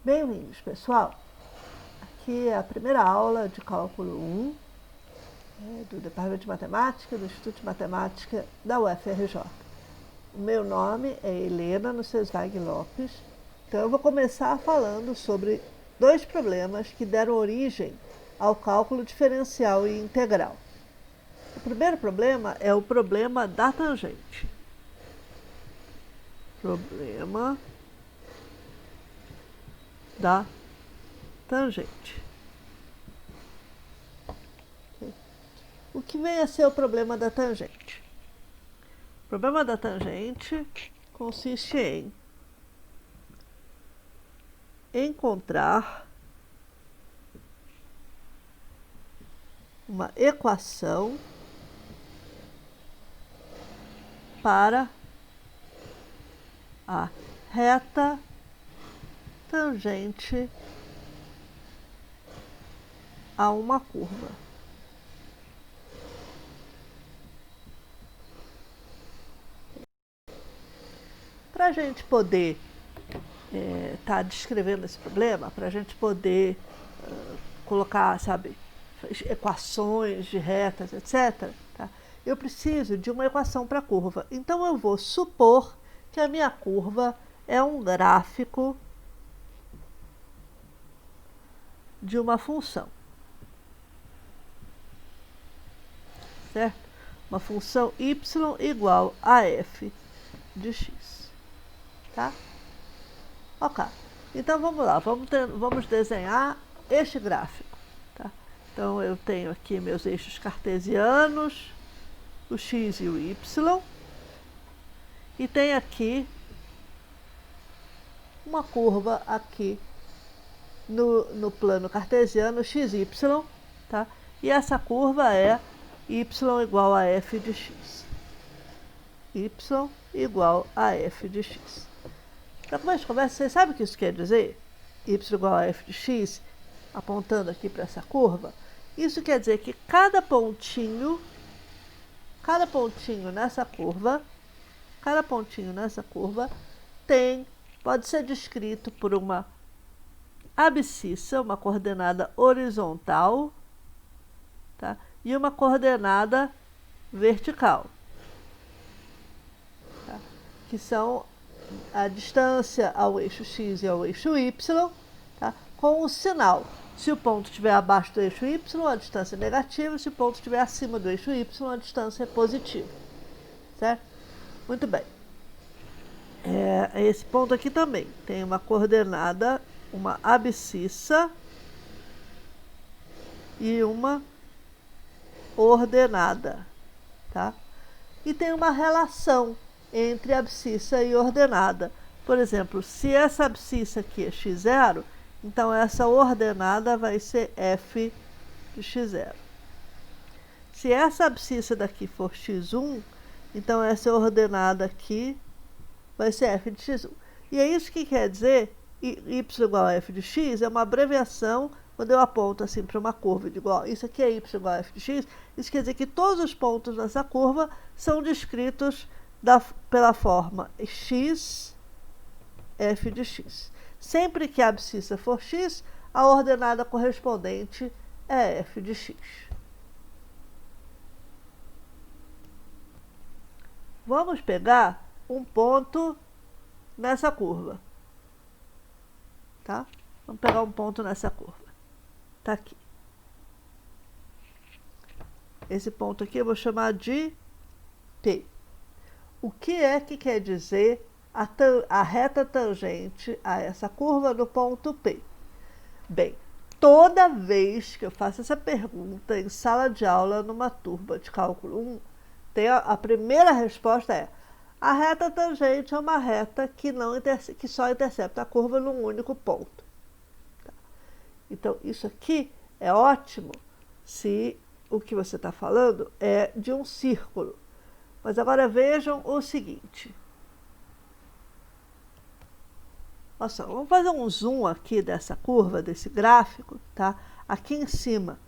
Bem-vindos, pessoal! Aqui é a primeira aula de Cálculo 1 do Departamento de Matemática do Instituto de Matemática da UFRJ. O meu nome é Helena Nussensweig Lopes, então eu vou começar falando sobre dois problemas que deram origem ao cálculo diferencial e integral. O primeiro problema é o problema da tangente. Problema da tangente. O que vem a ser o problema da tangente? O problema da tangente consiste em encontrar uma equação para a reta tangente a uma curva. Para a gente poder estar descrevendo esse problema, para a gente poder colocar, equações de retas, etc., tá? Eu preciso de uma equação para a curva. Então eu vou supor que a minha curva é um gráfico de uma função. Certo? Uma função y igual a f de x. Tá? Ok. Então vamos lá, vamos desenhar este gráfico. Tá? Então eu tenho aqui meus eixos cartesianos, o x e o y, e tem aqui uma curva aqui no plano cartesiano xy, tá? E essa curva é y igual a f de x. Y igual a f de x. Para começo de conversa, vocês sabem o que isso quer dizer? Y igual a f de x, apontando aqui para essa curva. Isso quer dizer que cada pontinho nessa curva, pode ser descrito por uma abscissa, uma coordenada horizontal, tá? E uma coordenada vertical, tá? Que são a distância ao eixo x e ao eixo y, tá? Com o sinal. Se o ponto estiver abaixo do eixo y, a distância é negativa. Se o ponto estiver acima do eixo y, a distância é positiva. Certo? Muito bem. Esse ponto aqui também tem uma coordenada, uma abscissa e uma ordenada. Tá? E tem uma relação entre abscissa e ordenada. Por exemplo, se essa abscissa aqui é x0, então essa ordenada vai ser f de x0. Se essa abscissa daqui for x1, então essa ordenada aqui vai ser f de x1. E é isso que quer dizer y igual a f de x, é uma abreviação quando eu aponto assim para uma curva de igual. Isso aqui é y igual a f de x, isso quer dizer que todos os pontos dessa curva são descritos pela forma x, f de x. Sempre que a abscissa for x, a ordenada correspondente é f de x. Vamos pegar um ponto nessa curva. Tá? Vamos pegar um ponto nessa curva. Tá aqui. Esse ponto aqui eu vou chamar de P. O que é que quer dizer a reta tangente a essa curva no ponto P? Bem, toda vez que eu faço essa pergunta em sala de aula numa turma de cálculo 1, a primeira resposta é: a reta tangente é uma reta que só intercepta a curva num único ponto. Tá? Então, isso aqui é ótimo se o que você está falando é de um círculo. Mas agora vejam o seguinte. Olha só, vamos fazer um zoom aqui dessa curva, desse gráfico, tá? Aqui em cima.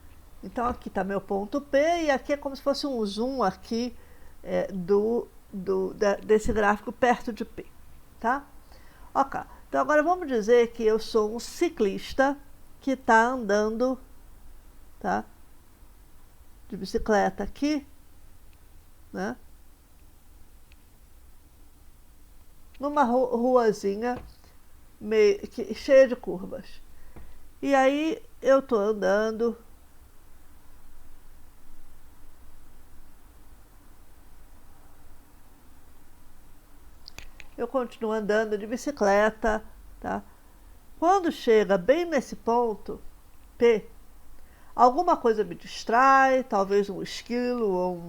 Então aqui está meu ponto P e aqui é como se fosse um zoom aqui desse gráfico perto de P, tá? Ok. Então agora vamos dizer que eu sou um ciclista que está andando, tá, de bicicleta aqui, né, numa ruazinha cheia de curvas. E aí eu estou andando, eu continuo andando de bicicleta, tá? Quando chega bem nesse ponto P, alguma coisa me distrai, talvez um esquilo ou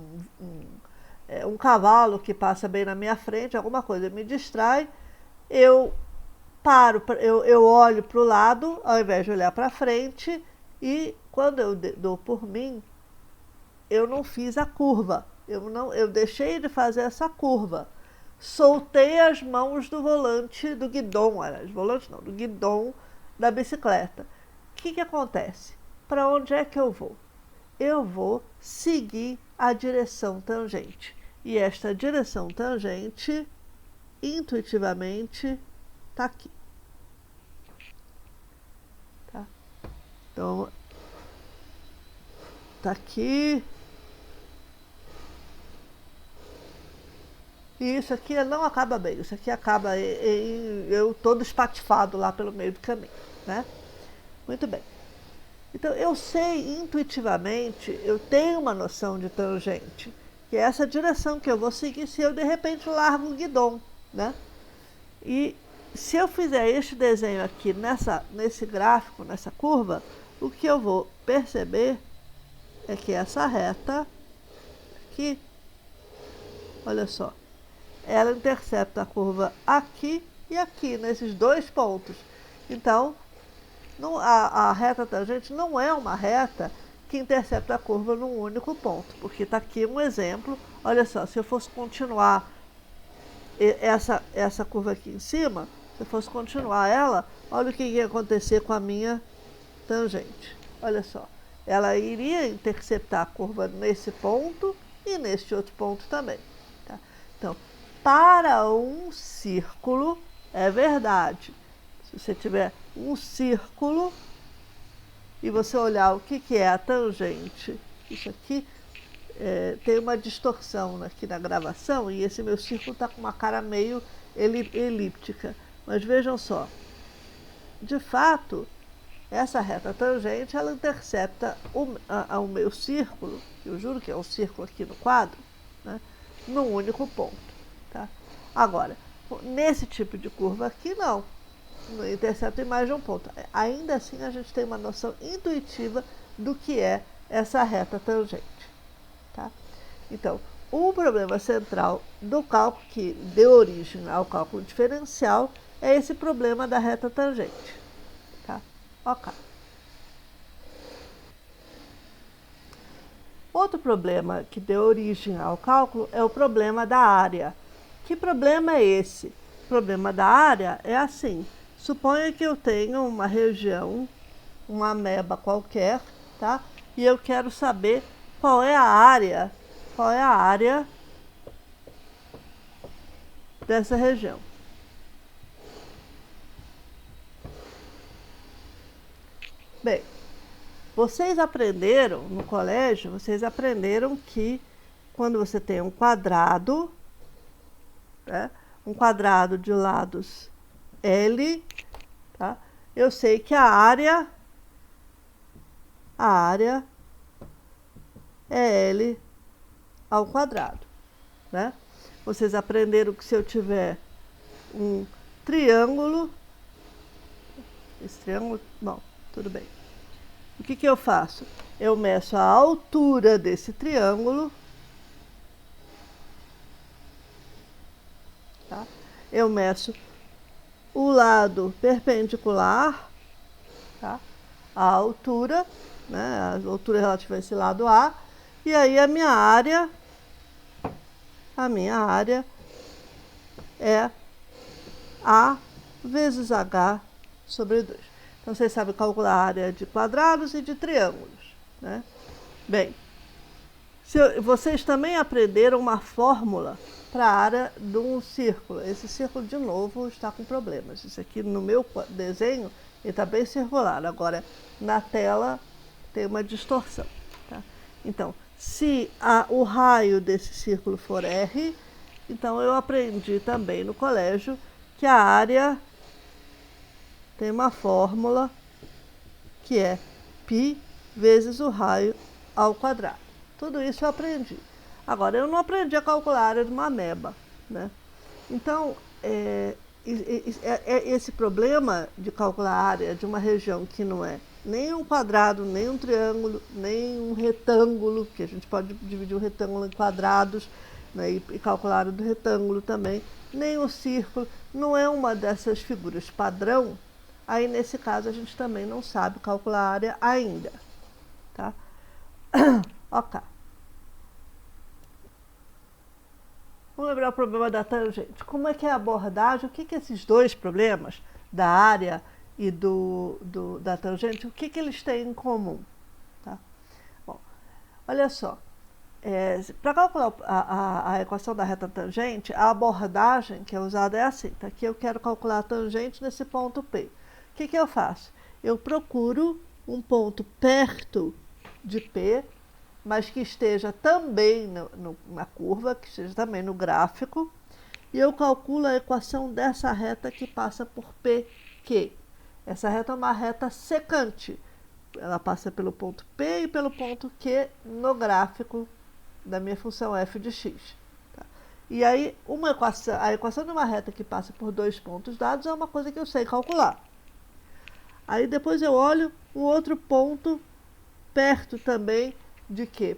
um cavalo que passa bem na minha frente, alguma coisa me distrai, eu paro, eu olho para o lado ao invés de olhar para frente, e quando eu dou por mim, eu não fiz a curva, eu deixei de fazer essa curva. Soltei as mãos do volante, do guidão, volante não, do guidão da bicicleta. O que acontece? Para onde é que eu vou? Eu vou seguir a direção tangente. E esta direção tangente, intuitivamente, está aqui. Tá? Então, está aqui. E isso aqui não acaba bem, isso aqui acaba em eu todo espatifado lá pelo meio do caminho, né? Muito bem. Então eu sei intuitivamente, eu tenho uma noção de tangente, que é essa direção que eu vou seguir se eu de repente largo o guidão, né? E se eu fizer este desenho aqui nesse gráfico, nessa curva, o que eu vou perceber é que essa reta aqui, olha só, ela intercepta a curva aqui e aqui, nesses dois pontos. Então, a reta tangente não é uma reta que intercepta a curva num único ponto, porque está aqui um exemplo. Olha só, se eu fosse continuar essa curva aqui em cima, se eu fosse continuar ela, olha o que ia acontecer com a minha tangente. Olha só, ela iria interceptar a curva nesse ponto e neste outro ponto também. Tá? Então, para um círculo, é verdade. Se você tiver um círculo e você olhar o que é a tangente, isso aqui tem uma distorção aqui na gravação e esse meu círculo está com uma cara meio elíptica. Mas vejam só, de fato, essa reta tangente, ela intercepta o meu círculo, eu juro que é um círculo aqui no quadro, né, num único ponto. Tá? Agora, nesse tipo de curva aqui, não intercepta em mais de um ponto. Ainda assim, a gente tem uma noção intuitiva do que é essa reta tangente. Tá? Então, o problema central do cálculo, que deu origem ao cálculo diferencial, é esse problema da reta tangente. Tá? Ok. Outro problema que deu origem ao cálculo é o problema da área. Que problema é esse? O problema da área é assim: suponha que eu tenho uma região, uma ameba qualquer, tá? E eu quero saber qual é a área dessa região. Bem, vocês aprenderam no colégio, vocês aprenderam que quando você tem um quadrado, né, um quadrado de lados L, tá? Eu sei que a área é L ao quadrado, né? Vocês aprenderam que se eu tiver um triângulo, esse triângulo, bom, tudo bem. O que eu faço? Eu meço a altura desse triângulo, tá? Eu meço o lado perpendicular, tá? A altura, né? A altura relativa a esse lado A, e aí a minha área é A vezes H sobre 2. Então, vocês sabem calcular a área de quadrados e de triângulos, né? Bem, vocês também aprenderam uma fórmula para a área de um círculo. Esse círculo, de novo, está com problemas. Isso aqui no meu desenho ele está bem circular. Agora, na tela tem uma distorção. Tá? Então, se o raio desse círculo for R, então eu aprendi também no colégio que a área tem uma fórmula que é π vezes o raio ao quadrado. Tudo isso eu aprendi. Agora, eu não aprendi a calcular a área de uma ameba, né? Então, esse problema de calcular a área de uma região que não é nem um quadrado, nem um triângulo, nem um retângulo, que a gente pode dividir o retângulo em quadrados, né, e calcular a área do retângulo também, nem um círculo, não é uma dessas figuras padrão, aí nesse caso a gente também não sabe calcular a área ainda. Tá? Ok. Vamos lembrar o problema da tangente. Como é que é a abordagem? O que esses dois problemas, da área e da tangente, o que eles têm em comum? Tá? Bom, olha só. Para calcular a equação da reta tangente, a abordagem que é usada é assim. Tá? Aqui eu quero calcular a tangente nesse ponto P. O que eu faço? Eu procuro um ponto perto de P, mas que esteja também na curva, que esteja também no gráfico, e eu calculo a equação dessa reta que passa por PQ. Essa reta é uma reta secante. Ela passa pelo ponto P e pelo ponto Q no gráfico da minha função f de x. Tá? E aí, a equação de uma reta que passa por dois pontos dados é uma coisa que eu sei calcular. Aí depois eu olho um outro ponto perto também de Q,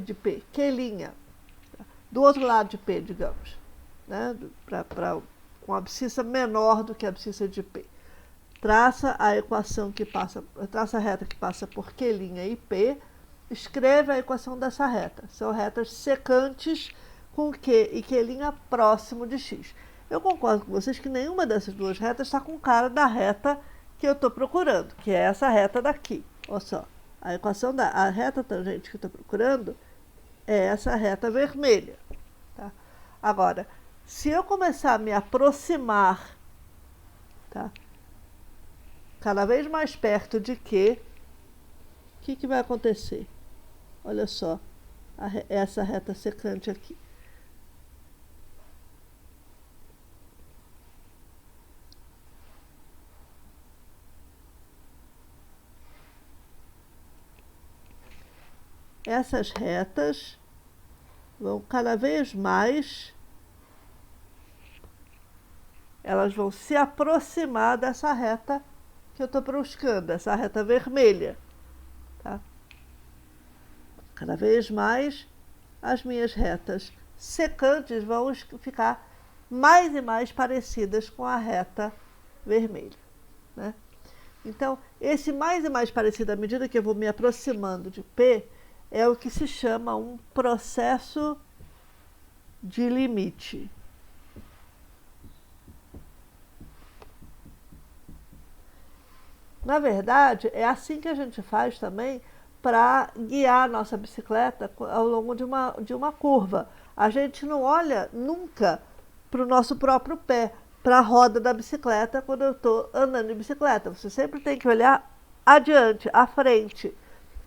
de P, Q', do outro lado de P, digamos, né? Com a abscissa menor do que a abscissa de P. Traça a reta que passa por Q' e P, escreve a equação dessa reta. São retas secantes com Q e Q' próximo de x. Eu concordo com vocês que nenhuma dessas duas retas está com cara da reta que eu estou procurando, que é essa reta daqui. Olha só. A equação da reta tangente que eu estou procurando é essa reta vermelha. Tá? Agora, se eu começar a me aproximar, tá, cada vez mais perto de Q, o que vai acontecer? Olha só, essa reta secante aqui. Essas retas vão cada vez mais, elas vão se aproximar dessa reta que eu estou buscando, essa reta vermelha. Tá? Cada vez mais as minhas retas secantes vão ficar mais e mais parecidas com a reta vermelha. Né? Então, esse mais e mais parecido, à medida que eu vou me aproximando de P, é o que se chama um processo de limite. Na verdade, é assim que a gente faz também para guiar a nossa bicicleta ao longo de uma curva. A gente não olha nunca para o nosso próprio pé, para a roda da bicicleta quando eu estou andando de bicicleta. Você sempre tem que olhar adiante, à frente.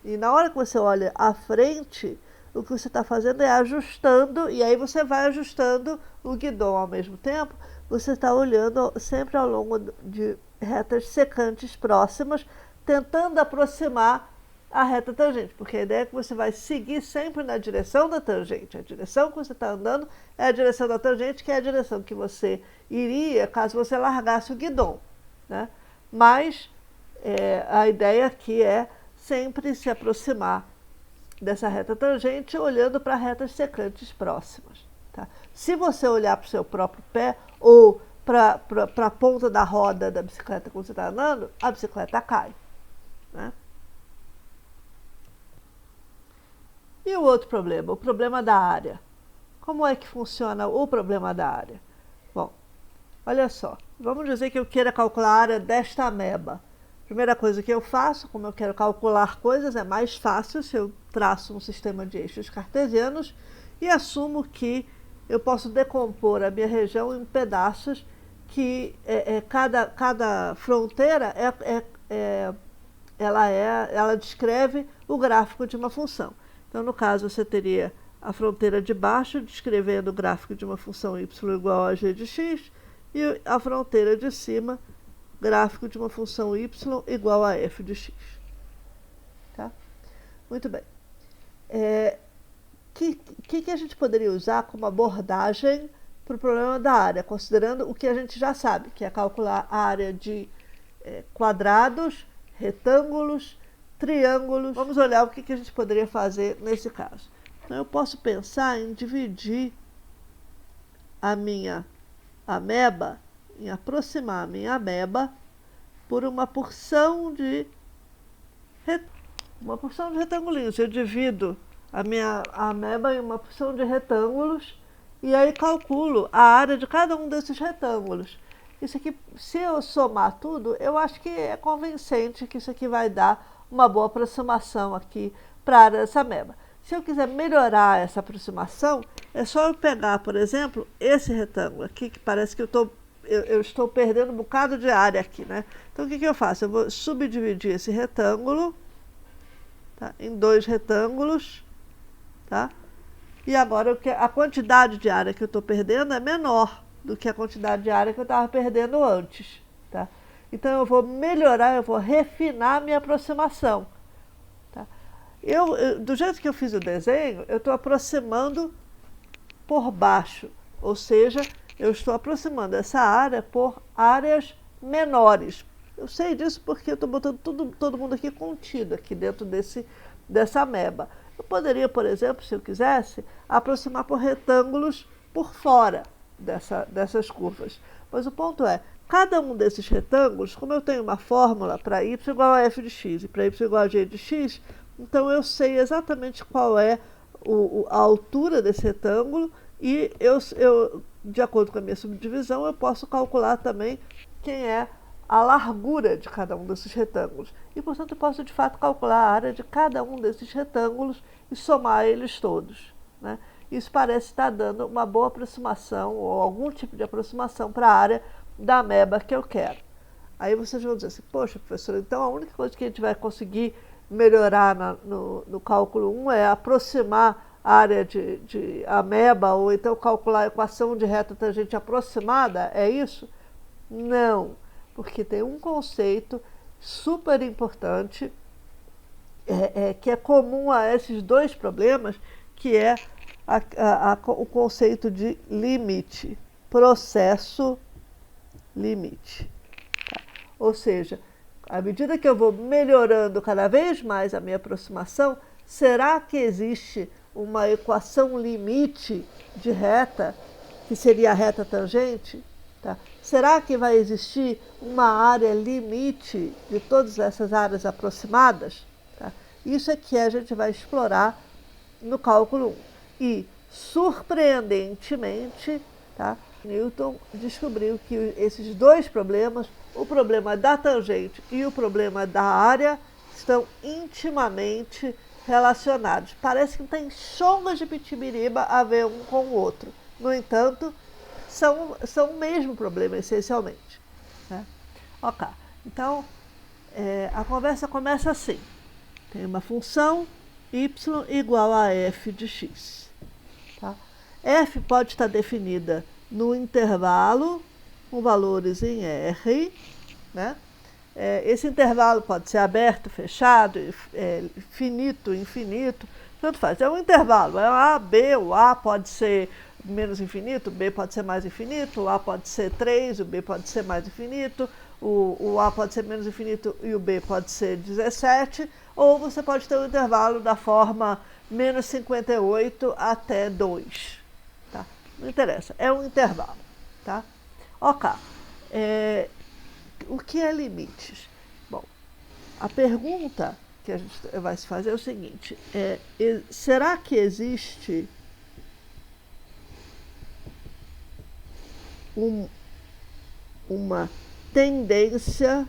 E na hora que você olha à frente, o que você está fazendo é ajustando, e aí você vai ajustando o guidão ao mesmo tempo. Você está olhando sempre ao longo de retas secantes próximas, tentando aproximar a reta tangente, porque a ideia é que você vai seguir sempre na direção da tangente. A direção que você está andando é a direção da tangente, que é a direção que você iria caso você largasse o guidão. Né? Mas a ideia aqui é sempre se aproximar dessa reta tangente olhando para retas secantes próximas. Tá? Se você olhar para o seu próprio pé ou para a ponta da roda da bicicleta quando você está andando, a bicicleta cai. Né? E o outro problema, o problema da área. Como é que funciona o problema da área? Bom, olha só, vamos dizer que eu queira calcular a área desta ameba. Primeira coisa que eu faço, como eu quero calcular coisas, é mais fácil se eu traço um sistema de eixos cartesianos e assumo que eu posso decompor a minha região em pedaços que cada fronteira ela descreve o gráfico de uma função. Então, no caso, você teria a fronteira de baixo descrevendo o gráfico de uma função y igual a g de x e a fronteira de cima, gráfico de uma função y igual a f de x. Tá? Muito bem. Que a gente poderia usar como abordagem para o problema da área, considerando o que a gente já sabe, que é calcular a área de quadrados, retângulos, triângulos. Vamos olhar o que a gente poderia fazer nesse caso. Então, eu posso pensar em dividir a minha ameba, em aproximar a minha ameba por uma porção de retangulinhos. Eu divido a minha ameba em uma porção de retângulos e aí calculo a área de cada um desses retângulos. Isso aqui, se eu somar tudo, eu acho que é convincente que isso aqui vai dar uma boa aproximação aqui para a área dessa ameba. Se eu quiser melhorar essa aproximação, é só eu pegar, por exemplo, esse retângulo aqui, que parece que eu estou perdendo um bocado de área aqui, né? Então, o que eu faço? Eu vou subdividir esse retângulo, tá, em 2 retângulos, tá? E agora a quantidade de área que eu estou perdendo é menor do que a quantidade de área que eu estava perdendo antes, tá? Então, eu vou melhorar, eu vou refinar a minha aproximação. Tá? Do jeito que eu fiz o desenho, eu estou aproximando por baixo, ou seja, eu estou aproximando essa área por áreas menores. Eu sei disso porque eu estou botando todo mundo aqui contido aqui dentro dessa ameba. Eu poderia, por exemplo, se eu quisesse, aproximar por retângulos por fora dessas curvas. Mas o ponto é, cada um desses retângulos, como eu tenho uma fórmula para y igual a f de x e para y igual a g de x, então eu sei exatamente qual é a altura desse retângulo e de acordo com a minha subdivisão, eu posso calcular também quem é a largura de cada um desses retângulos. E, portanto, eu posso, de fato, calcular a área de cada um desses retângulos e somar eles todos, né? Isso parece estar dando uma boa aproximação ou algum tipo de aproximação para a área da ameba que eu quero. Aí vocês vão dizer assim, poxa, professor, então a única coisa que a gente vai conseguir melhorar no cálculo 1 é aproximar a área de ameba ou então calcular a equação de reta tangente aproximada, é isso? Não, porque tem um conceito super importante que é comum a esses dois problemas, que é o conceito de limite, processo limite. Tá? Ou seja, à medida que eu vou melhorando cada vez mais a minha aproximação, será que existe uma equação limite de reta, que seria a reta tangente? Tá? Será que vai existir uma área limite de todas essas áreas aproximadas? Tá? Isso é que a gente vai explorar no cálculo 1. E, surpreendentemente, tá, Newton descobriu que esses dois problemas, o problema da tangente e o problema da área, estão intimamente relacionados. Parece que não tem chongas de pitibiriba a ver um com o outro. No entanto, são o mesmo problema, essencialmente. Né? Ok, então, a conversa começa assim. Tem uma função y igual a f de x. Tá? F pode estar definida no intervalo, com valores em R. Né? Esse intervalo pode ser aberto, fechado, finito, infinito, tanto faz. É um intervalo, é A, B, o A pode ser menos infinito, o B pode ser mais infinito, o A pode ser 3, o B pode ser mais infinito, o A pode ser menos infinito e o B pode ser 17, ou você pode ter um intervalo da forma menos 58 até 2. Tá? Não interessa, é um intervalo. Tá? Ok. O que é limites? Bom, a pergunta que a gente vai se fazer é o seguinte, será que existe uma tendência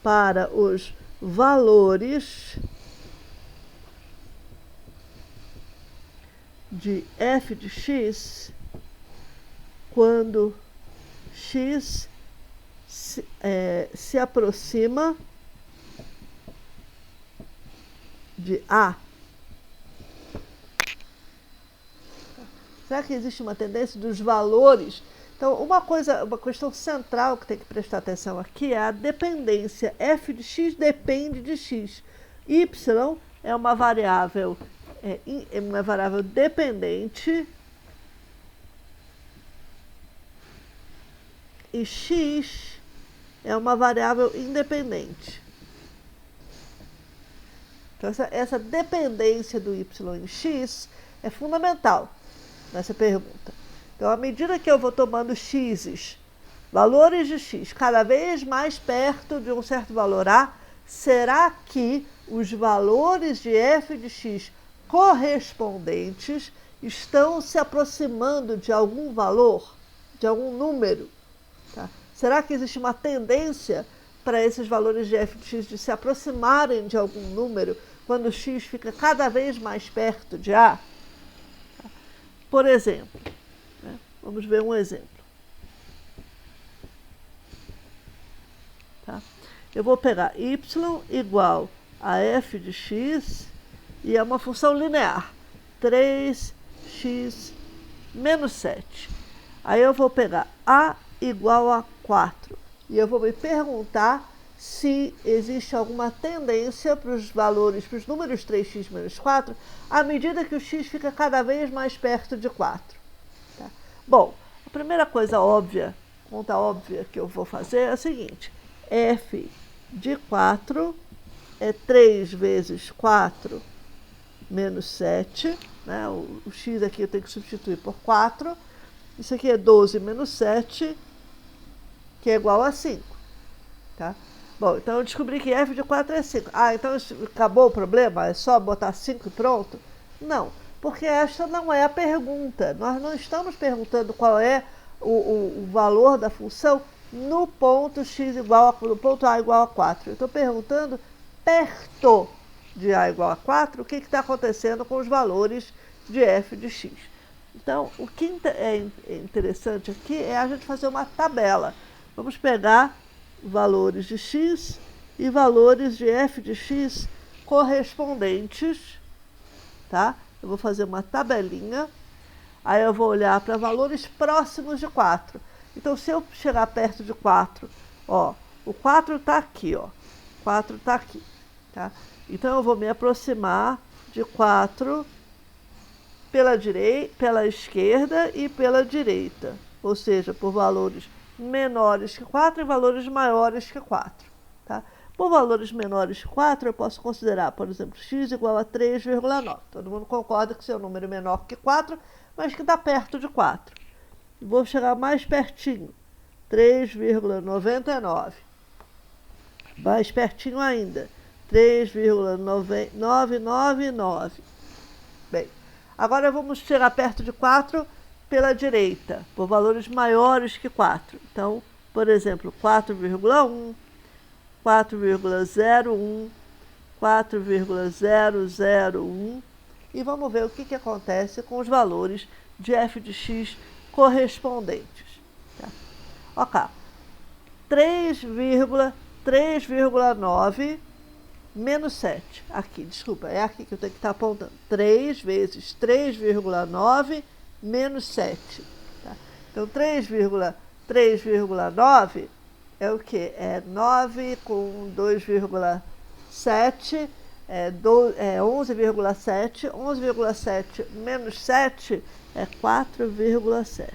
para os valores de f de x quando x se aproxima de A. Será que existe uma tendência dos valores? Então, uma questão central que tem que prestar atenção aqui é a dependência. F de x depende de x. Y é uma variável dependente e x é uma variável independente. Então, essa dependência do y em x é fundamental nessa pergunta. Então, à medida que eu vou tomando x's, valores de x, cada vez mais perto de um certo valor A, será que os valores de f de x correspondentes estão se aproximando de algum valor, de algum número? Tá? Será que existe uma tendência para esses valores de f de x de se aproximarem de algum número quando x fica cada vez mais perto de A? Por exemplo, né? Vamos ver um exemplo. Tá? Eu vou pegar y igual a f de x e é uma função linear, 3x menos 7. Aí eu vou pegar a igual a 4 e eu vou me perguntar se existe alguma tendência para os valores, para os números 3x menos 4, à medida que o x fica cada vez mais perto de 4. Tá? Bom, a primeira coisa óbvia, conta óbvia que eu vou fazer é a seguinte: f de 4 é 3 vezes 4 menos 7, né? O x aqui eu tenho que substituir por 4, isso aqui é 12 menos 7, que é igual a 5. Tá? Bom, então eu descobri que f de 4 é 5. Ah, então acabou o problema? É só botar 5 e pronto? Não, porque esta não é a pergunta. Nós não estamos perguntando qual é o valor da função no ponto x no ponto A igual a 4. Eu estou perguntando perto de A igual a 4, o que está acontecendo com os valores de f de x. Então, o que é interessante aqui é a gente fazer uma tabela. Vamos pegar valores de x e valores de f de x correspondentes, tá? Eu vou fazer uma tabelinha, aí eu vou olhar para valores próximos de 4. Então, se eu chegar perto de 4, ó, o 4 está aqui, ó, 4 está aqui, tá? Então, eu vou me aproximar de 4 pela esquerda e pela direita, ou seja, por valores menores que 4 e valores maiores que 4. Tá? Por valores menores que 4, eu posso considerar, por exemplo, x igual a 3,9. Todo mundo concorda que isso é um número menor que 4, mas que está perto de 4. Vou chegar mais pertinho, 3,99. Mais pertinho ainda, 3,999. Bem, agora vamos chegar perto de 4 pela direita, por valores maiores que 4. Então, por exemplo, 4,1, 4,01, 4,001. E vamos ver o que acontece com os valores de f de x correspondentes. Tá? Ok. 3,9 menos 7. Aqui, desculpa, é aqui que eu tenho que estar apontando. 3 vezes 3,9 menos 7. Tá? Então, 3,9 é o quê? É 9 com 2,7, é 11,7. 11,7 menos 7 é 4,7.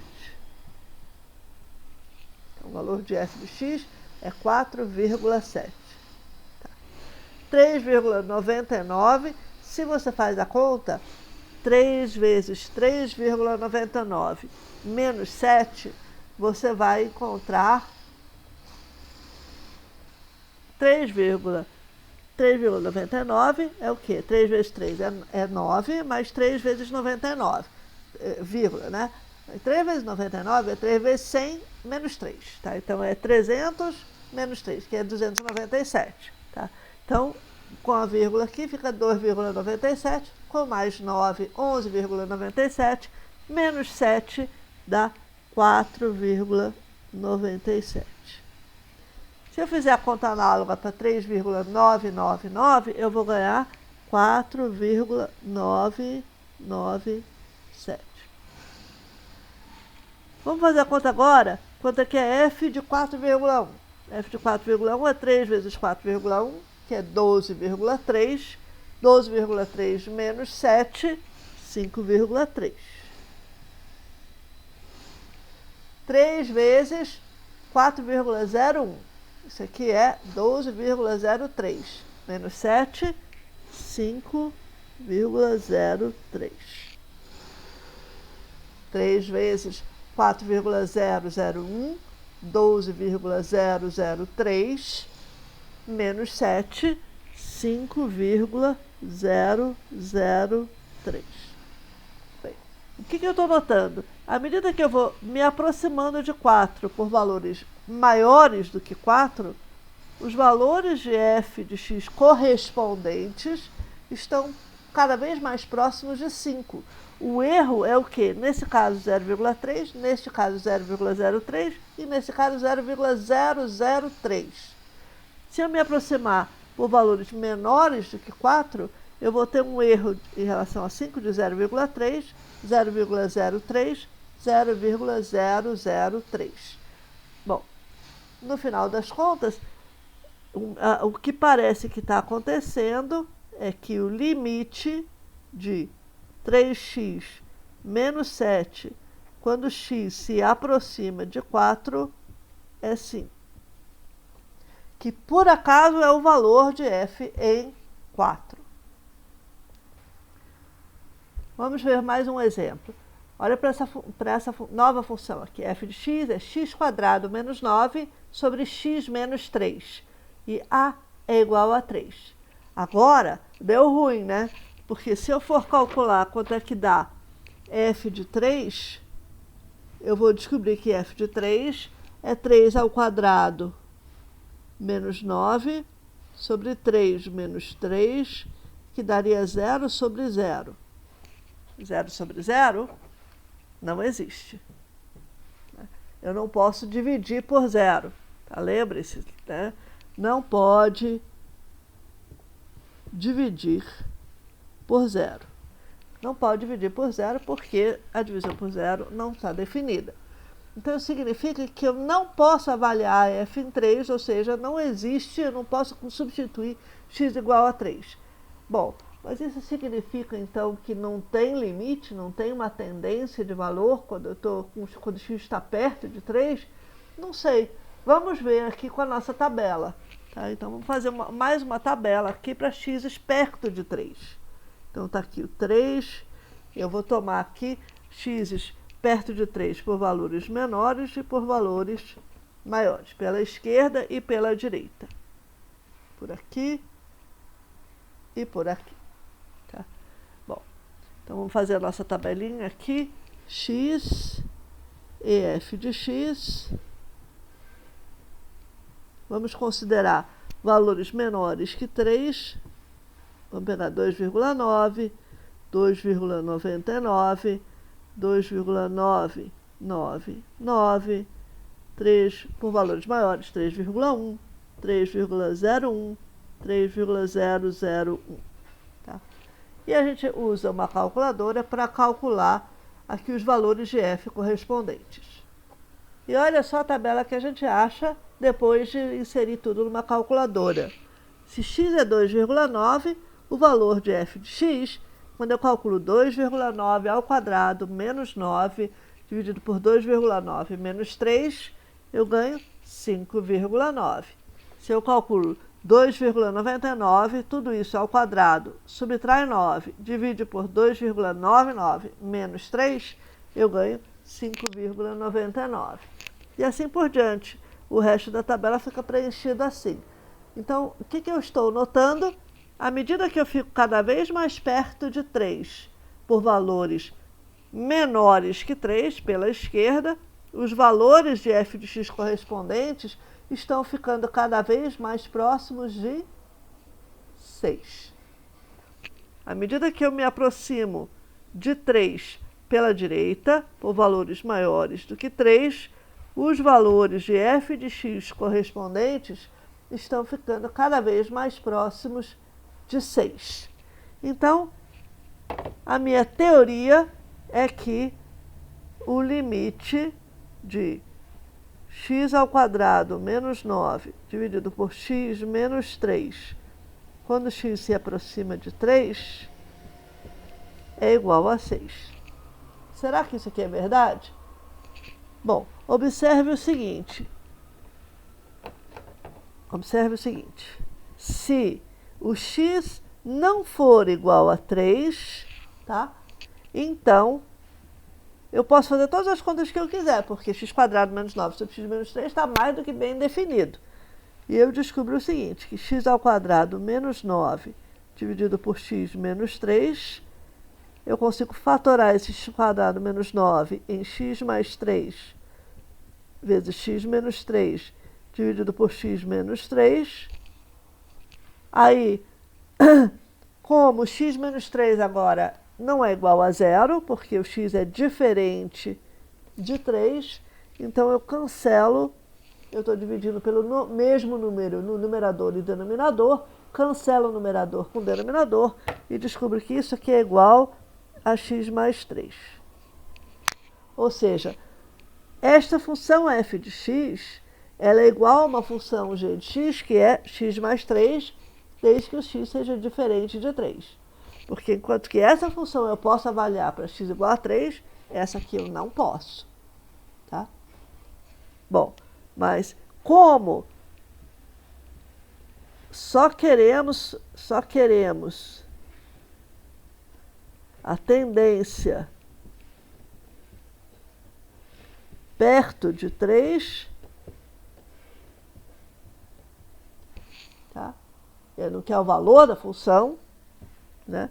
Então, o valor de f de x é 4,7. 3,99, se você faz a conta, 3 vezes 3,99 menos 7, você vai encontrar 3,99 é o quê? 3 vezes 3 é 9, mais 3 vezes 99, vírgula, né? 3 vezes 99 é 3 vezes 100 menos 3, tá? Então, é 300 menos 3, que é 297, tá? Então, com a vírgula aqui, fica 2,97, com mais 9, 11,97, menos 7 dá 4,97. Se eu fizer a conta análoga para 3,999, eu vou ganhar 4,997. Vamos fazer a conta agora? Quanto é que é f de 4,1? F de 4,1 é 3 vezes 4,1, que é 12,3. 12,3 menos 7, 5,3. 3 vezes 4,01. Isso aqui é 12,03. Menos 7, 5,03. 3 vezes 4,001, 12,003. Menos 7, 5,003. Bem, o que eu estou notando? À medida que eu vou me aproximando de 4 por valores maiores do que 4, os valores de f de x correspondentes estão cada vez mais próximos de 5. O erro é o quê? Nesse caso 0,3, neste caso 0,03 e nesse caso 0,003. Se eu me aproximar por valores menores do que 4, eu vou ter um erro em relação a 5 de 0,3, 0,03, 0,003. Bom, no final das contas, o que parece que está acontecendo é que o limite de 3x menos 7, quando x se aproxima de 4, é 5. Que por acaso é o valor de f em 4. Vamos ver mais um exemplo. Olha para essa nova função aqui. F de x é x² menos 9 sobre x menos 3. E a é igual a 3. Agora, deu ruim, né? Porque se eu for calcular quanto é que dá f de 3, eu vou descobrir que f de 3 é 3 ao quadrado menos 9 sobre 3 menos 3, que daria 0 sobre 0. 0 sobre 0 não existe. Eu não posso dividir por 0. Tá? Lembre-se, né? Não pode dividir por 0. Não pode dividir por 0 porque a divisão por 0 não está definida. Então, significa que eu não posso avaliar f em 3, ou seja, não existe, eu não posso substituir x igual a 3. Bom, mas isso significa, então, que não tem limite, não tem uma tendência de valor quando x está perto de 3? Não sei. Vamos ver aqui com a nossa tabela. Tá? Então, vamos fazer mais uma tabela aqui para x perto de 3. Então, está aqui o 3. Eu vou tomar aqui x perto de 3 por valores menores e por valores maiores, pela esquerda e pela direita. Por aqui e por aqui. Tá? Bom, então vamos fazer a nossa tabelinha aqui. X e f de x. Vamos considerar valores menores que 3. Vamos pegar 2,9, 2,99, 2,999, 3 por valores maiores, 3,1, 3,01, 3,001. Tá? E a gente usa uma calculadora para calcular aqui os valores de f correspondentes. E olha só a tabela que a gente acha depois de inserir tudo numa calculadora. Se x é 2,9, o valor de f de x, quando eu calculo 2,9 ao quadrado menos 9, dividido por 2,9 menos 3, eu ganho 5,9. Se eu calculo 2,99, tudo isso ao quadrado, subtrai 9, divide por 2,99 menos 3, eu ganho 5,99. E assim por diante. O resto da tabela fica preenchido assim. Então, o que eu estou notando? À medida que eu fico cada vez mais perto de 3, por valores menores que 3, pela esquerda, os valores de f de x correspondentes estão ficando cada vez mais próximos de 6. À medida que eu me aproximo de 3 pela direita, por valores maiores do que 3, os valores de f de x correspondentes estão ficando cada vez mais próximos de 6. Então, a minha teoria é que o limite de x² menos 9 dividido por x menos 3, quando x se aproxima de 3, é igual a 6. Será que isso aqui é verdade? Bom, observe o seguinte. Se o x não for igual a 3, tá? Então, eu posso fazer todas as contas que eu quiser, porque x² menos 9 sobre x menos 3 está mais do que bem definido. E eu descubro o seguinte, que x² menos 9 dividido por x menos 3, eu consigo fatorar esse x² menos 9 em x mais 3 vezes x menos 3 dividido por x menos 3. Aí, como x menos 3 agora não é igual a 0, porque o x é diferente de 3, então eu cancelo, eu estou dividindo pelo mesmo número no numerador e denominador, cancelo o numerador com o denominador e descubro que isso aqui é igual a x mais 3. Ou seja, esta função f de x, ela é igual a uma função g de x, que é x mais 3, desde que o x seja diferente de 3. Porque enquanto que essa função eu posso avaliar para x igual a 3, essa aqui eu não posso. Tá? Bom, mas como só queremos a tendência perto de 3, tá? Eu não quero o valor da função, né?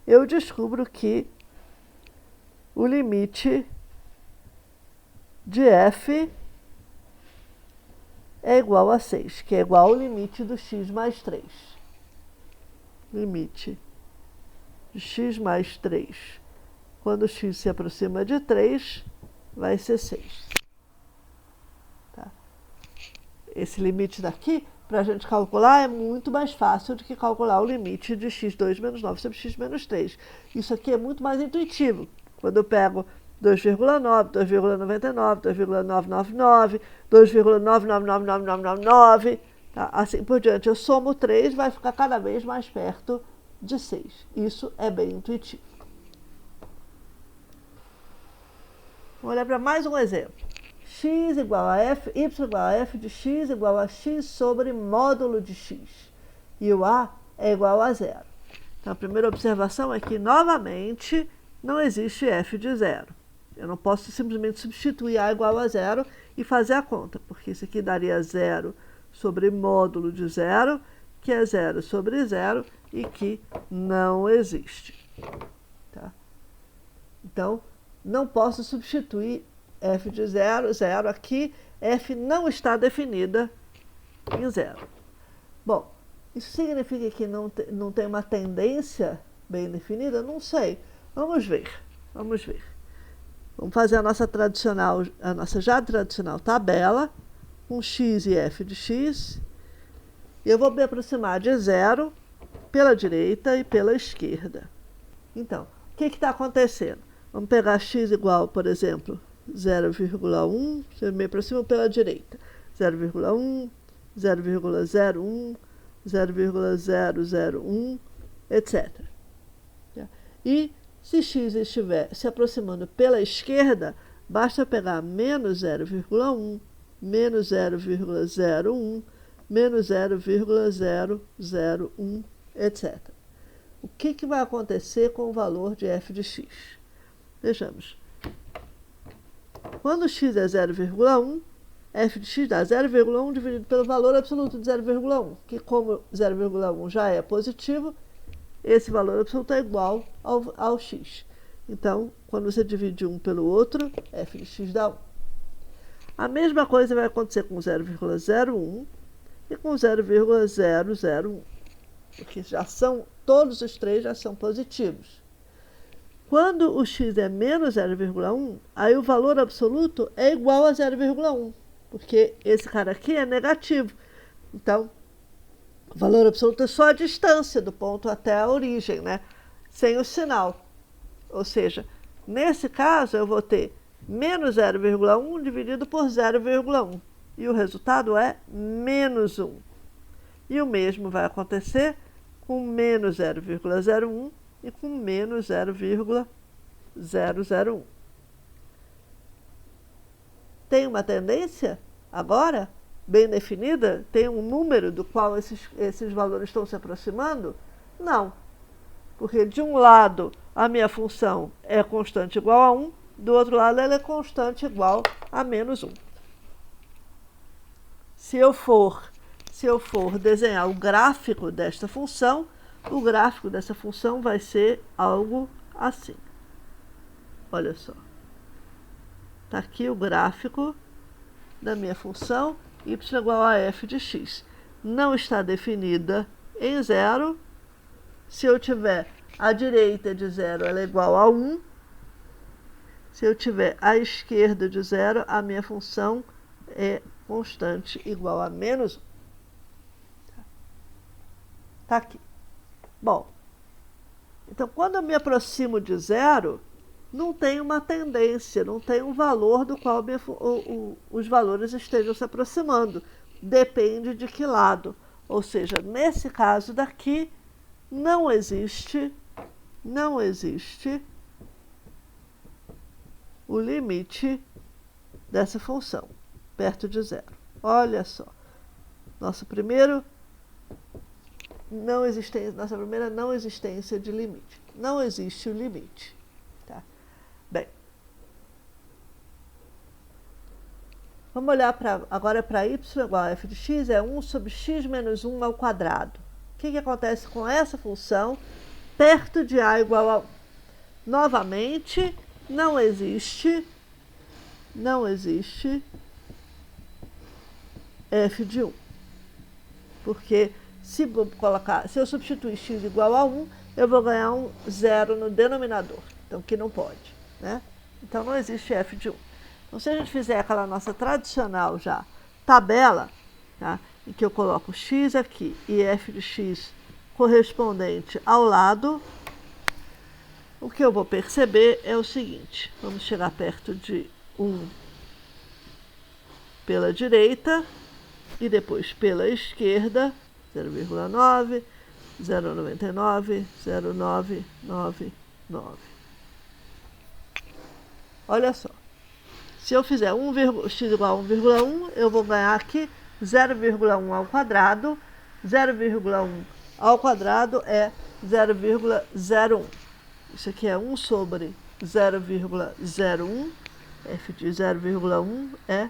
Eu descubro que o limite de f é igual a 6, que é igual ao limite do x mais 3. Limite de x mais 3, quando x se aproxima de 3, vai ser 6. Tá? Esse limite daqui, para a gente calcular, é muito mais fácil do que calcular o limite de x² menos 9 sobre x menos 3. Isso aqui é muito mais intuitivo. Quando eu pego 2,9, 2,99, 2,999, 2,999999, tá? Assim por diante. Eu somo 3, vai ficar cada vez mais perto de 6. Isso é bem intuitivo. Vamos olhar para mais um exemplo. X igual a f, y igual a f de x igual a x sobre módulo de x. E o a é igual a 0. Então, a primeira observação é que, novamente, não existe f de 0. Eu não posso simplesmente substituir a igual a 0 e fazer a conta, porque isso aqui daria 0 sobre módulo de 0, que é 0 sobre 0 e que não existe. Tá? Então, não posso substituir f de 0, 0 aqui, f não está definida em 0. Bom, isso significa que não tem uma tendência bem definida? Não sei. Vamos ver. Vamos fazer a nossa já tradicional tabela, com x e f de x. E eu vou me aproximar de 0 pela direita e pela esquerda. Então, o que está acontecendo? Vamos pegar x igual, por exemplo, 0,1, eu me aproximo pela direita. 0,1, 0,01, 0,001, etc. E se x estiver se aproximando pela esquerda, basta pegar menos 0,1, menos 0,01, menos 0,001, etc. O que vai acontecer com o valor de f de x? Vejamos. Quando x é 0,1, f de x dá 0,1 dividido pelo valor absoluto de 0,1, que como 0,1 já é positivo, esse valor absoluto é igual ao x. Então, quando você divide um pelo outro, f de x dá 1. A mesma coisa vai acontecer com 0,01 e com 0,001. porque todos os três já são positivos. Quando o x é menos 0,1, aí o valor absoluto é igual a 0,1, porque esse cara aqui é negativo. Então, o valor absoluto é só a distância do ponto até a origem, né? Sem o sinal. Ou seja, nesse caso eu vou ter menos 0,1 dividido por 0,1. E o resultado é menos 1. E o mesmo vai acontecer com menos 0,01 e com menos 0,001. Tem uma tendência agora bem definida? Tem um número do qual esses valores estão se aproximando? Não. Porque de um lado a minha função é constante igual a 1, do outro lado ela é constante igual a menos 1. Se eu for desenhar o gráfico desta função, o gráfico dessa função vai ser algo assim. Olha só. Está aqui o gráfico da minha função y igual a f de x. Não está definida em 0. Se eu tiver a direita de 0, ela é igual a 1. Se eu tiver a esquerda de 0, a minha função é constante igual a menos 1. Está aqui. Bom, então quando eu me aproximo de 0, não tem uma tendência, não tem um valor do qual os valores estejam se aproximando. Depende de que lado. Ou seja, nesse caso daqui, não existe o limite dessa função, perto de 0. Olha só, nossa primeira não existência de limite. Não existe o limite. Tá? Bem, vamos olhar agora para y igual a f de x, é 1 sobre x menos 1 ao quadrado. O que acontece com essa função perto de a igual a 1? Novamente, não existe f de 1. Porque se eu substituir x igual a 1, eu vou ganhar um zero no denominador. Então, que não pode, né? Então, não existe f de 1. Então, se a gente fizer aquela nossa tradicional já tabela, tá? Em que eu coloco x aqui e f de x correspondente ao lado, o que eu vou perceber é o seguinte. Vamos chegar perto de 1 pela direita e depois pela esquerda, 0,9, 0,99, 0,999. Olha só. Se eu fizer x igual a 1,1, eu vou ganhar aqui 0,1 ao quadrado. 0,1 ao quadrado é 0,01. Isso aqui é 1 sobre 0,01. F de 0,1 é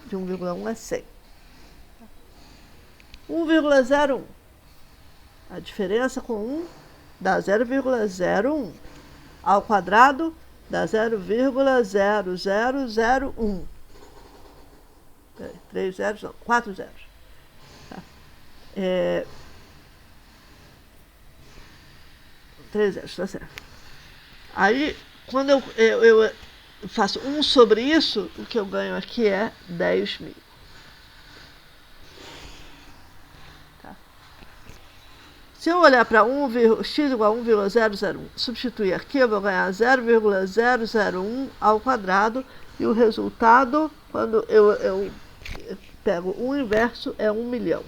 de 1,1 é 100. 1,01. A diferença com 1 dá 0,01. Ao quadrado dá 0,0001. 3 zeros, não, 4 zeros. Tá? 3 zeros, tá certo. Aí, quando eu faço 1 sobre isso, o que eu ganho aqui é 10.000. Tá? Se eu olhar para x igual a 1,001, substituir aqui, eu vou ganhar 0,001 ao quadrado, e o resultado, quando eu pego o inverso, é 1 milhão.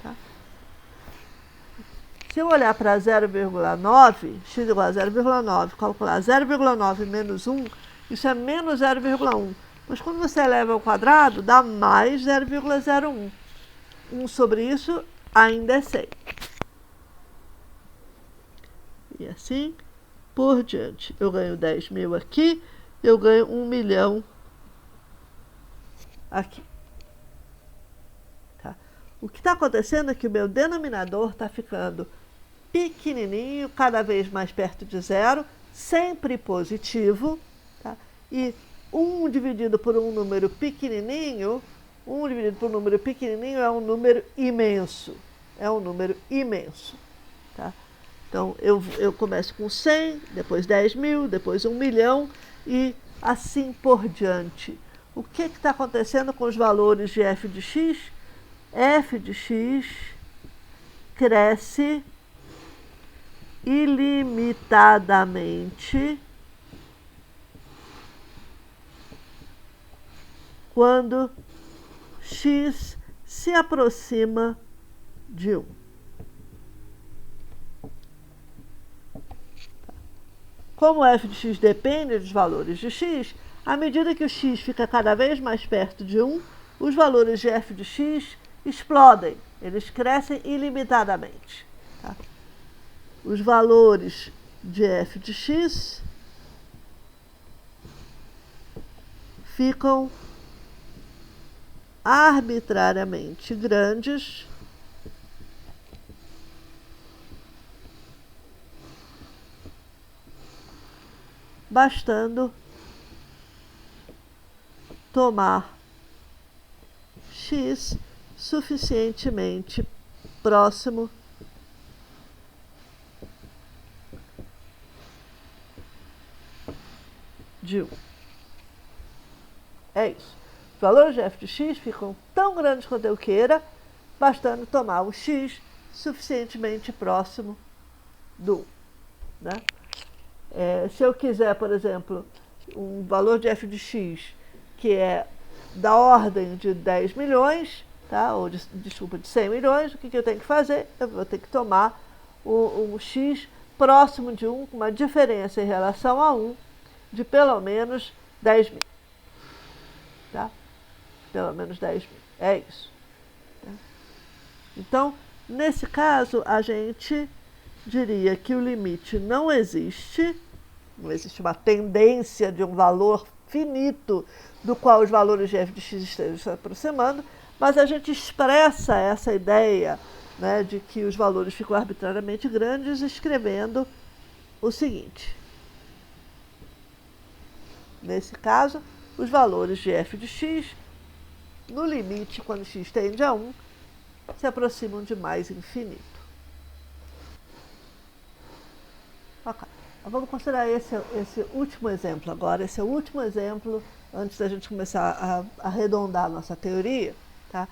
Tá? Se eu olhar para 0,9, x igual a 0,9, calcular 0,9 menos 1, isso é menos 0,1. Mas quando você eleva ao quadrado, dá mais 0,01. 1 sobre isso ainda é 100. E assim por diante. Eu ganho 10.000 aqui, eu ganho 1 milhão aqui. Tá? O que está acontecendo é que o meu denominador está ficando pequenininho, cada vez mais perto de 0, sempre positivo. Tá? E 1 dividido por um número pequenininho 1 dividido por um número pequenininho é um número imenso. É um número imenso. Tá? Então, eu começo com 100, depois 10 mil, depois 1 milhão e assim por diante. O que está acontecendo com os valores de f de x? F de x cresce ilimitadamente quando x se aproxima de 1. Como f de x depende dos valores de x, à medida que o x fica cada vez mais perto de 1, os valores de f de x explodem, eles crescem ilimitadamente. Tá? Os valores de f de x ficam arbitrariamente grandes bastando tomar x suficientemente próximo de 1. É isso. Os valores de f de x ficam tão grandes quanto eu queira, bastando tomar o x suficientemente próximo do 1. Né? Se eu quiser, por exemplo, um valor de f de x que é da ordem de 10 milhões, tá? Ou desculpa, de 100 milhões, o que eu tenho que fazer? Eu vou ter que tomar um x próximo de 1, com uma diferença em relação a 1 de pelo menos 10 mil. Tá? Pelo menos 10 mil. É isso. Tá? Então, nesse caso, a gente diria que o limite não existe uma tendência de um valor finito do qual os valores de f de x estejam se aproximando, mas a gente expressa essa ideia, né, de que os valores ficam arbitrariamente grandes escrevendo o seguinte. Nesse caso, os valores de f de x, no limite, quando x tende a 1, se aproximam de mais infinito. Ok. Vamos considerar esse último exemplo agora. Esse é o último exemplo, antes da gente começar a arredondar a nossa teoria. Tá?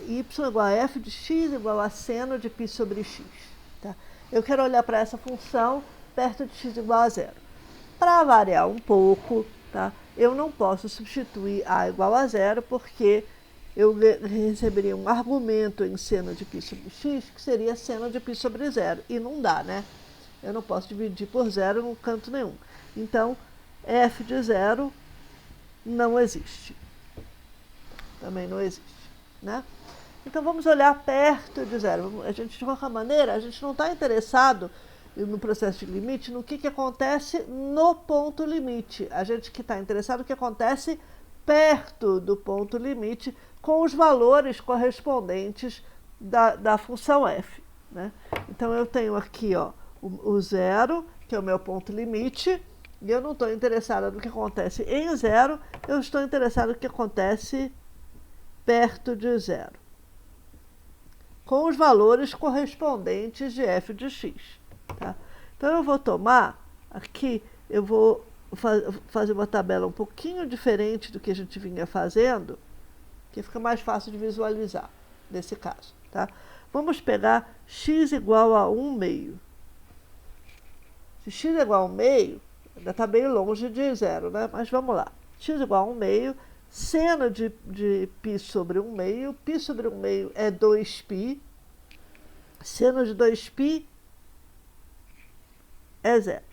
Y igual a f de x igual a seno de π sobre x. Tá? Eu quero olhar para essa função perto de x igual a zero. Para variar um pouco, tá? Eu não posso substituir a igual a zero, porque eu receberia um argumento em seno de π sobre x, que seria seno de π sobre zero. E não dá, né? Eu não posso dividir por zero em canto nenhum. Então, f de zero não existe. Também não existe. Né? Então, vamos olhar perto de zero. A gente, de qualquer maneira, a gente não está interessado no processo de limite no que acontece no ponto limite. A gente que está interessado no que acontece perto do ponto limite com os valores correspondentes da função f. Né? Então, eu tenho aqui, ó, o zero, que é o meu ponto limite, e eu não estou interessada no que acontece em zero, eu estou interessada no que acontece perto de zero, com os valores correspondentes de f de x. Tá? Então, eu vou tomar aqui, eu vou fazer uma tabela um pouquinho diferente do que a gente vinha fazendo, que fica mais fácil de visualizar nesse caso. Tá? Vamos pegar x igual a 1 meio. Se x é igual a 1 meio, ainda está bem longe de zero, né? Mas vamos lá. X igual a 1 meio, seno de π sobre 1 meio, π sobre 1 meio é 2π, seno de 2π é zero.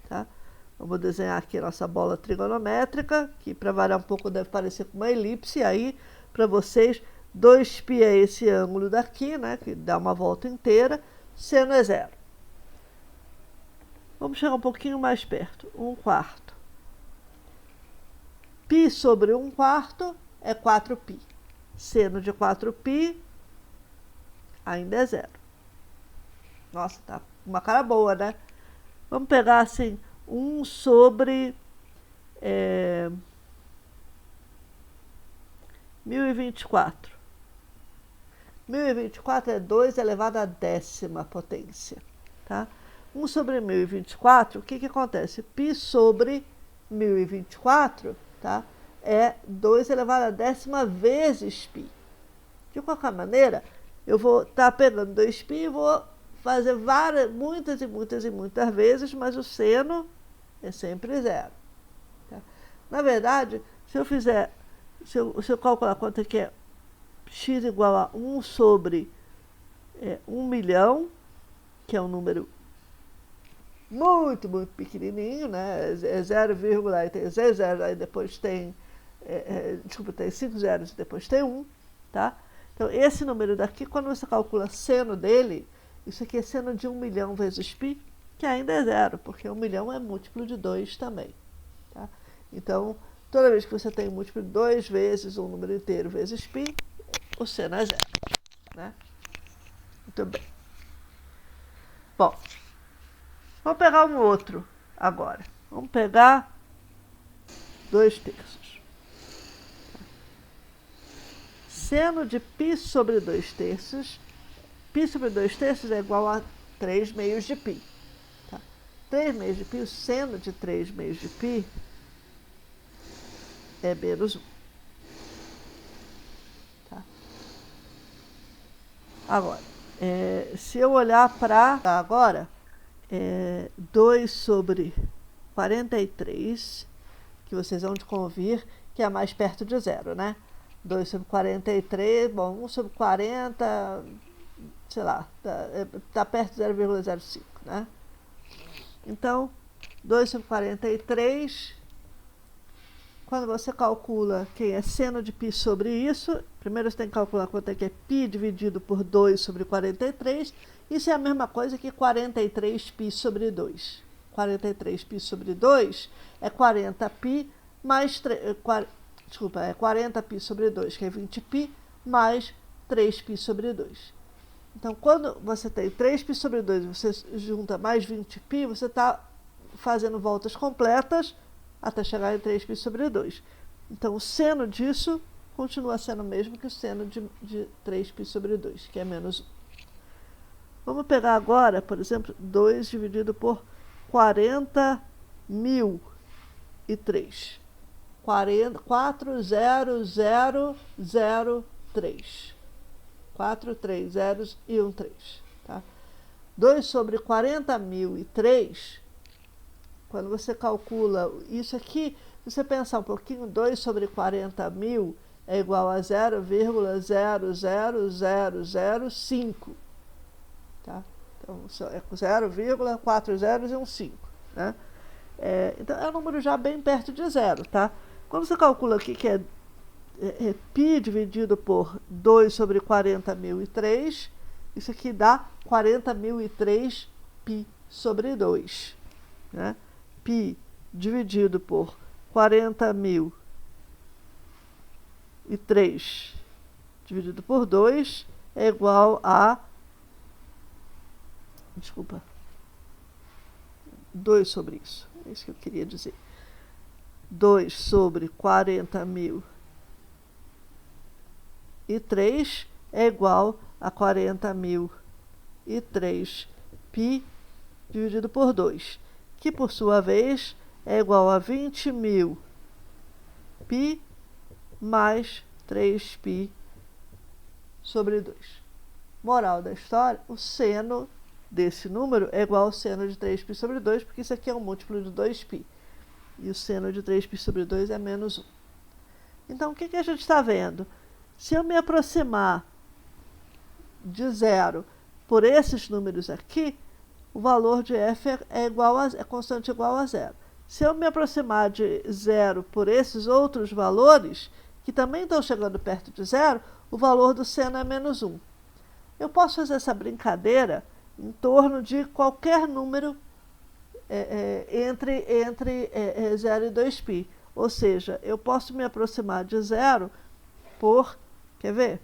Tá? Vamos desenhar aqui a nossa bola trigonométrica, que para variar um pouco deve parecer com uma elipse, aí para vocês 2π é esse ângulo daqui, né? Que dá uma volta inteira, seno é zero. Vamos chegar um pouquinho mais perto. 1/4. Π sobre 1/4 é 4π. Seno de 4π ainda é zero. Nossa, tá uma cara boa, né? Vamos pegar assim, 1 sobre 1024. 1024 é 2 elevado à 10ª potência. Tá? 1 sobre 1024, o que acontece? Π sobre 1024, tá? É 2 elevado à 10ª vezes π. De qualquer maneira, eu vou estar pegando 2π e vou fazer muitas vezes, mas o seno é sempre zero. Tá? Na verdade, se eu calcular quanto é que é x igual a 1 sobre 1 milhão, que é um número muito pequenininho, né? É 0, aí tem 0, aí depois tem, tem 5 zeros e depois tem 1, tá? Então, esse número daqui, quando você calcula seno dele, isso aqui é seno de 1 milhão vezes π, que ainda é zero, porque 1 milhão é múltiplo de 2 também, tá? Então, toda vez que você tem múltiplo de 2 vezes um número inteiro vezes π, o seno é zero, né? Muito bem. Bom, vamos pegar um outro agora. Vamos pegar 2/3. Seno de π sobre 2/3. Π sobre 2/3 é igual a 3 meios de π. Tá? 3 meios de π, o seno de 3 meios de π é menos 1. Tá? Agora, se eu olhar para agora, 2 sobre 43, que vocês vão de convir, que é mais perto de zero, né? 2 sobre 43, bom, 1 sobre 40, sei lá, tá perto de 0,05, né? Então, 2 sobre 43, quando você calcula quem é seno de π sobre isso, primeiro você tem que calcular quanto é que é π dividido por 2 sobre 43, isso é a mesma coisa que 43π sobre 2. 43π sobre 2 é 40π mais 40π sobre 2, que é 20π, mais 3π sobre 2. Então, quando você tem 3π sobre 2 e você junta mais 20π, você está fazendo voltas completas até chegar em 3π sobre 2. Então, o seno disso continua sendo o mesmo que o seno de 3π sobre 2, que é menos 1. Vamos pegar agora, por exemplo, 2 dividido por 40.003. 40003. 4, 3 zeros e 1, 3. Tá? 2 sobre 40.003, quando você calcula isso aqui, se você pensar um pouquinho, 2 sobre 40.000 é igual a 0,00005. Tá? Então, é 0,4 zeros e um 5. Né? Então, é um número já bem perto de zero. Tá? Quando você calcula aqui que é π dividido por 2 sobre 40.003, isso aqui dá 40.003 π sobre 2. Né? Π dividido por 40.003 dividido por 2 é igual a 2 sobre isso. É isso que eu queria dizer. 2 sobre 40.003 é igual a 40.003 π dividido por 2, que por sua vez é igual a 20.000 π mais 3π sobre 2. Moral da história, o seno desse número é igual ao seno de 3π sobre 2, porque isso aqui é um múltiplo de 2π. E o seno de 3π sobre 2 é menos 1. Então, o que a gente está vendo? Se eu me aproximar de zero por esses números aqui, o valor de f é constante igual a zero. Se eu me aproximar de zero por esses outros valores, que também estão chegando perto de zero, o valor do seno é menos 1. Eu posso fazer essa brincadeira em torno de qualquer número entre 0 e 2π. Ou seja, eu posso me aproximar de zero por, quer ver?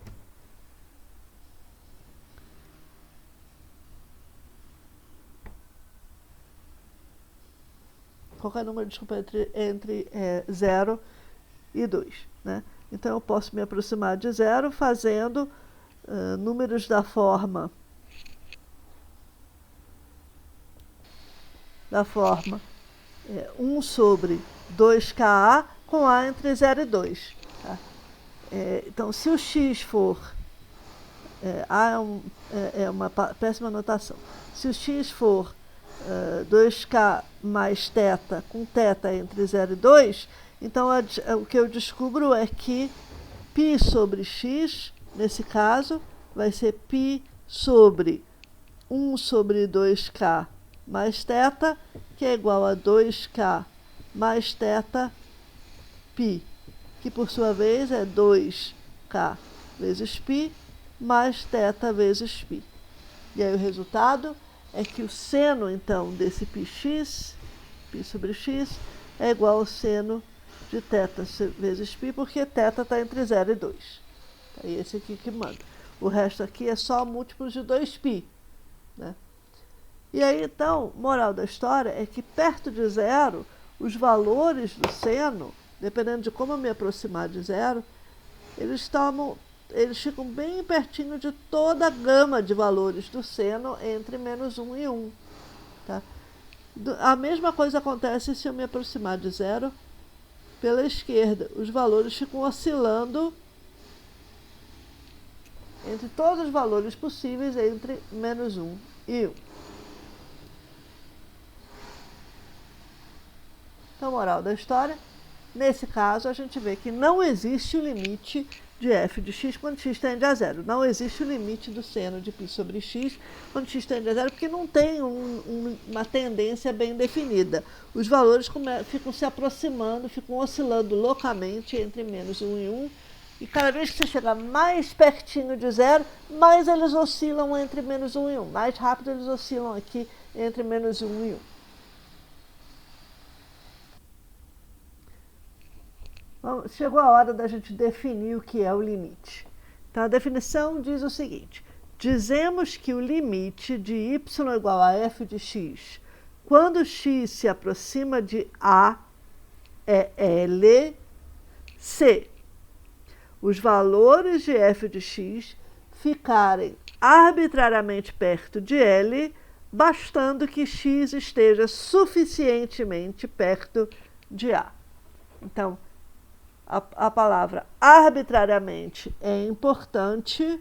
Qualquer número, desculpa, entre 0 e 2. Né? Então, eu posso me aproximar de zero fazendo números da forma 1 sobre 2ka com a entre 0 e 2. Tá? Então, se o x for... A é uma péssima notação. Se o x for 2k mais θ, com θ entre 0 e 2, então o que eu descubro é que π sobre x, nesse caso, vai ser π sobre 1 sobre 2k mais θ, que é igual a 2k mais θ π, que por sua vez é 2k vezes π mais θ vezes π. E aí o resultado é que o seno, então, desse πx, π sobre x, é igual ao seno de θ vezes π, porque θ está entre 0 e 2. É esse aqui que manda. O resto aqui é só múltiplos de 2π. Né? E aí, então, moral da história é que perto de zero, os valores do seno, dependendo de como eu me aproximar de zero, eles ficam bem pertinho de toda a gama de valores do seno entre menos 1 e 1. Tá? A mesma coisa acontece se eu me aproximar de zero pela esquerda. Os valores ficam oscilando entre todos os valores possíveis entre menos 1 e 1. Então, moral da história, nesse caso, a gente vê que não existe o limite de f de x quando x tende a zero. Não existe o limite do seno de π sobre x quando x tende a zero, porque não tem uma tendência bem definida. Os valores ficam se aproximando, ficam oscilando loucamente entre menos 1 e 1, e cada vez que você chega mais pertinho de zero, mais eles oscilam entre menos 1 e 1. Mais rápido eles oscilam aqui entre menos 1 e 1. Chegou a hora da gente definir o que é o limite. Então, a definição diz o seguinte: dizemos que o limite de y igual a f de x, quando x se aproxima de a, é L, se os valores de f de x ficarem arbitrariamente perto de L, bastando que x esteja suficientemente perto de a. Então, a palavra arbitrariamente é importante,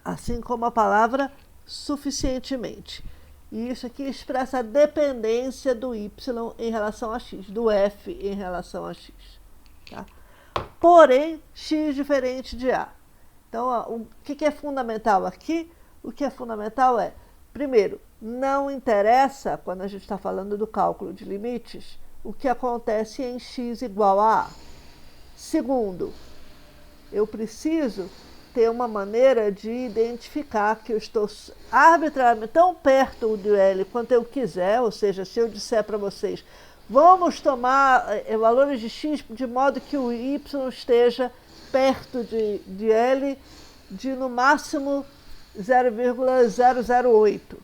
assim como a palavra suficientemente. E isso aqui expressa a dependência do y em relação a x, do f em relação a x. Tá? Porém, x diferente de a. Então, o que é fundamental aqui? O que é fundamental é, primeiro, não interessa, quando a gente está falando do cálculo de limites, o que acontece em x igual a a. Segundo, eu preciso ter uma maneira de identificar que eu estou arbitrariamente tão perto do L quanto eu quiser, ou seja, se eu disser para vocês, vamos tomar valores de x de modo que o y esteja perto de L de no máximo 0,008.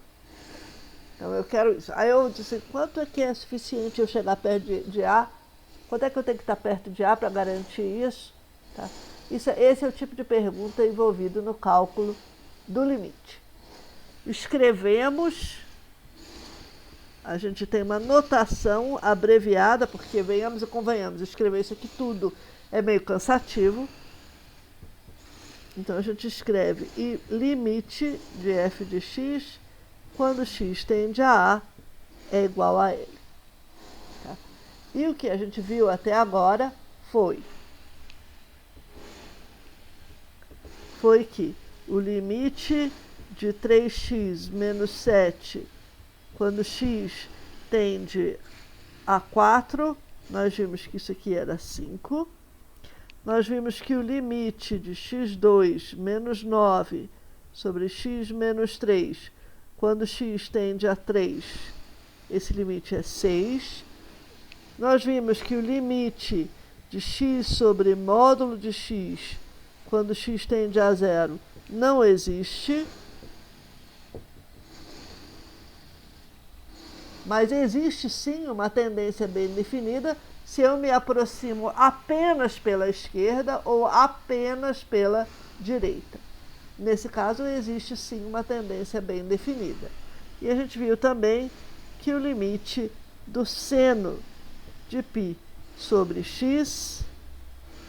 Então, eu quero isso. Aí eu disse, quanto é que é suficiente eu chegar perto de A? Quanto é que eu tenho que estar perto de A para garantir isso? Tá? Esse é o tipo de pergunta envolvido no cálculo do limite. Escrevemos, a gente tem uma notação abreviada, porque venhamos e convenhamos, escrever isso aqui tudo é meio cansativo. Então, a gente escreve limite de f de x quando x tende a A é igual a L. Tá? E o que a gente viu até agora foi que o limite de 3x menos 7 quando x tende a 4, nós vimos que isso aqui era 5. Nós vimos que o limite de x2 menos 9 sobre x menos 3, quando x tende a 3, esse limite é 6. Nós vimos que o limite de x sobre módulo de x, quando x tende a 0, não existe. Mas existe sim uma tendência bem definida se eu me aproximo apenas pela esquerda ou apenas pela direita. Nesse caso, existe sim uma tendência bem definida. E a gente viu também que o limite do seno de π sobre x,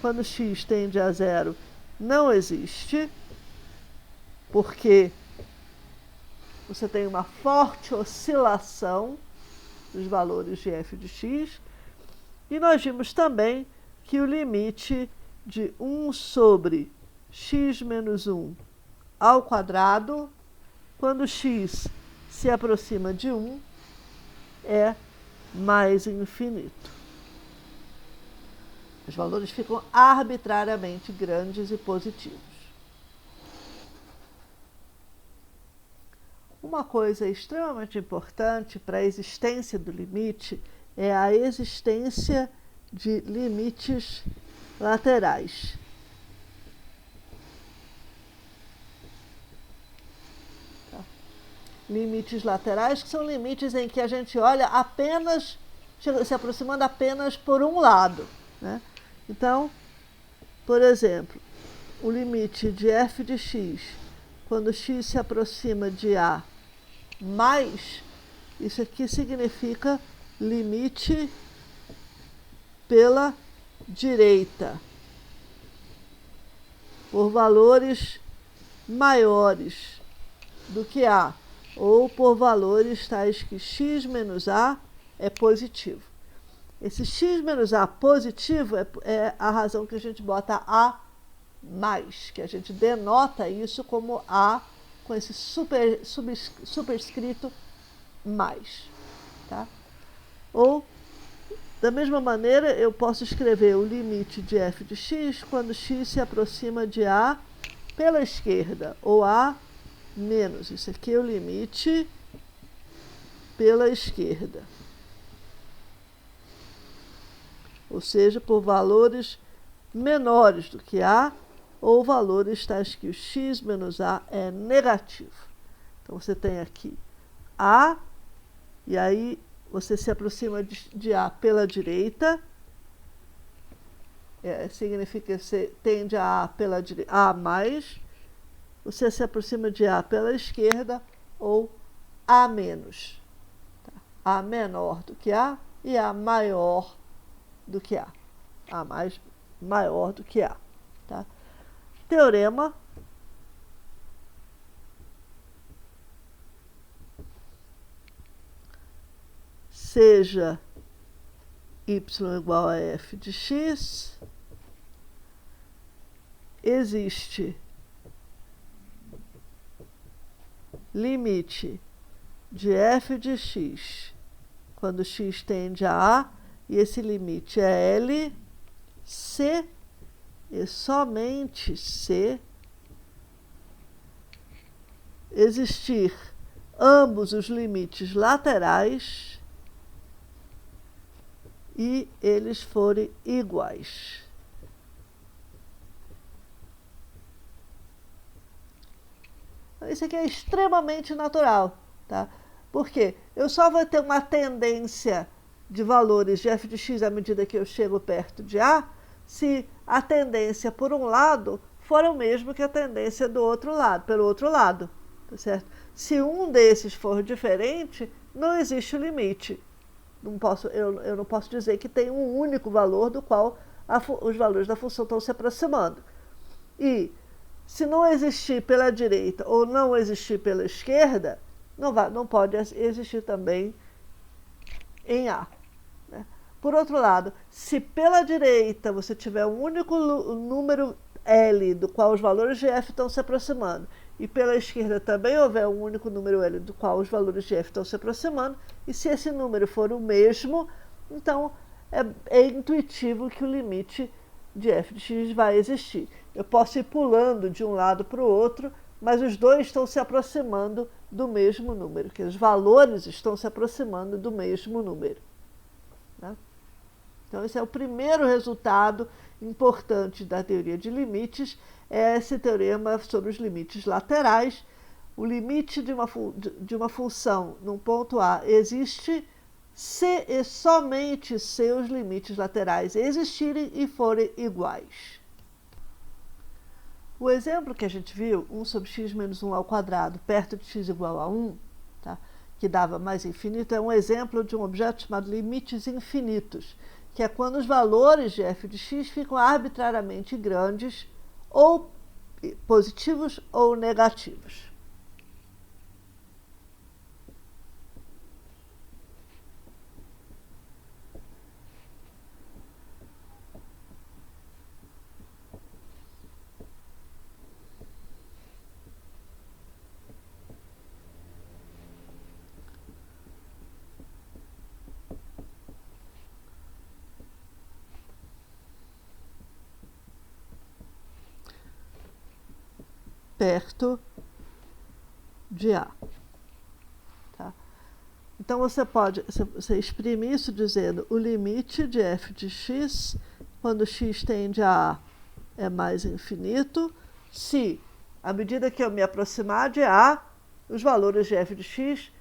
quando x tende a zero, não existe, porque você tem uma forte oscilação dos valores de f de x. E nós vimos também que o limite de 1 sobre x menos 1 ao quadrado, quando x se aproxima de 1, é mais infinito. Os valores ficam arbitrariamente grandes e positivos. Uma coisa extremamente importante para a existência do limite é a existência de limites laterais. Limites laterais, que são limites em que a gente olha apenas, se aproximando apenas por um lado, né? Então, por exemplo, o limite de f de x, quando x se aproxima de a mais, isso aqui significa limite pela direita, por valores maiores do que a, ou por valores tais que x menos a é positivo. Esse x menos a positivo é a razão que a gente bota a mais, que a gente denota isso como a com esse superescrito mais. Tá? Ou, da mesma maneira, eu posso escrever o limite de f de x quando x se aproxima de a pela esquerda, ou a menos. Isso aqui é o limite pela esquerda. Ou seja, por valores menores do que a, ou valores tais que o x menos a é negativo. Então, você tem aqui a, e aí você se aproxima de a pela direita, significa que você tende a pela direita, a mais, você se aproxima de a pela esquerda, ou a menos. Tá? A menor do que a e a maior do que a. A mais maior do que a. Tá? Teorema. Seja y igual a f de x, existe limite de f de x quando x tende a, e esse limite é L, se e somente se existir ambos os limites laterais e eles forem iguais. Isso aqui é extremamente natural, tá? Porque eu só vou ter uma tendência de valores de f de x à medida que eu chego perto de a, se a tendência por um lado for o mesmo que a tendência do outro lado, pelo outro lado, tá certo? Se um desses for diferente, não existe o limite. Eu não posso dizer que tem um único valor do qual os valores da função estão se aproximando. E se não existir pela direita ou não existir pela esquerda, não pode existir também em A. Né? Por outro lado, se pela direita você tiver um único número L do qual os valores de f estão se aproximando, e pela esquerda também houver um único número L do qual os valores de f estão se aproximando, e se esse número for o mesmo, então é intuitivo que o limite de f de x vai existir. Eu posso ir pulando de um lado para o outro, mas os dois estão se aproximando do mesmo número, que os valores estão se aproximando do mesmo número. Né? Então, esse é o primeiro resultado importante da teoria de limites, é esse teorema sobre os limites laterais. o limite de uma função num ponto A existe se e somente se os limites laterais existirem e forem iguais. O exemplo que a gente viu, 1 sobre x menos 1 ao quadrado, perto de x igual a 1, tá? Que dava mais infinito, é um exemplo de um objeto chamado limites infinitos, que é quando os valores de f de x ficam arbitrariamente grandes, ou positivos ou negativos. Perto de A. Tá? Então, você exprime isso dizendo o limite de f de x, quando x tende a A, é mais infinito, se, à medida que eu me aproximar de A, os valores de f de x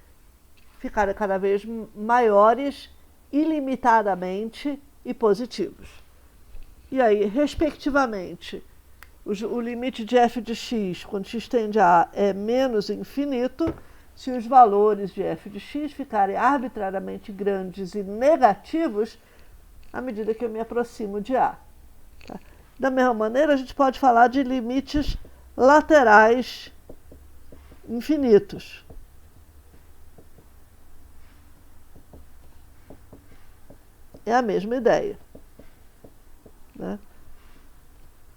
ficarem cada vez maiores, ilimitadamente e positivos. E aí, respectivamente, o limite de f de x, quando x tende a A, é menos infinito, se os valores de f de x ficarem arbitrariamente grandes e negativos à medida que eu me aproximo de A. Tá? Da mesma maneira, a gente pode falar de limites laterais infinitos. É a mesma ideia. Né?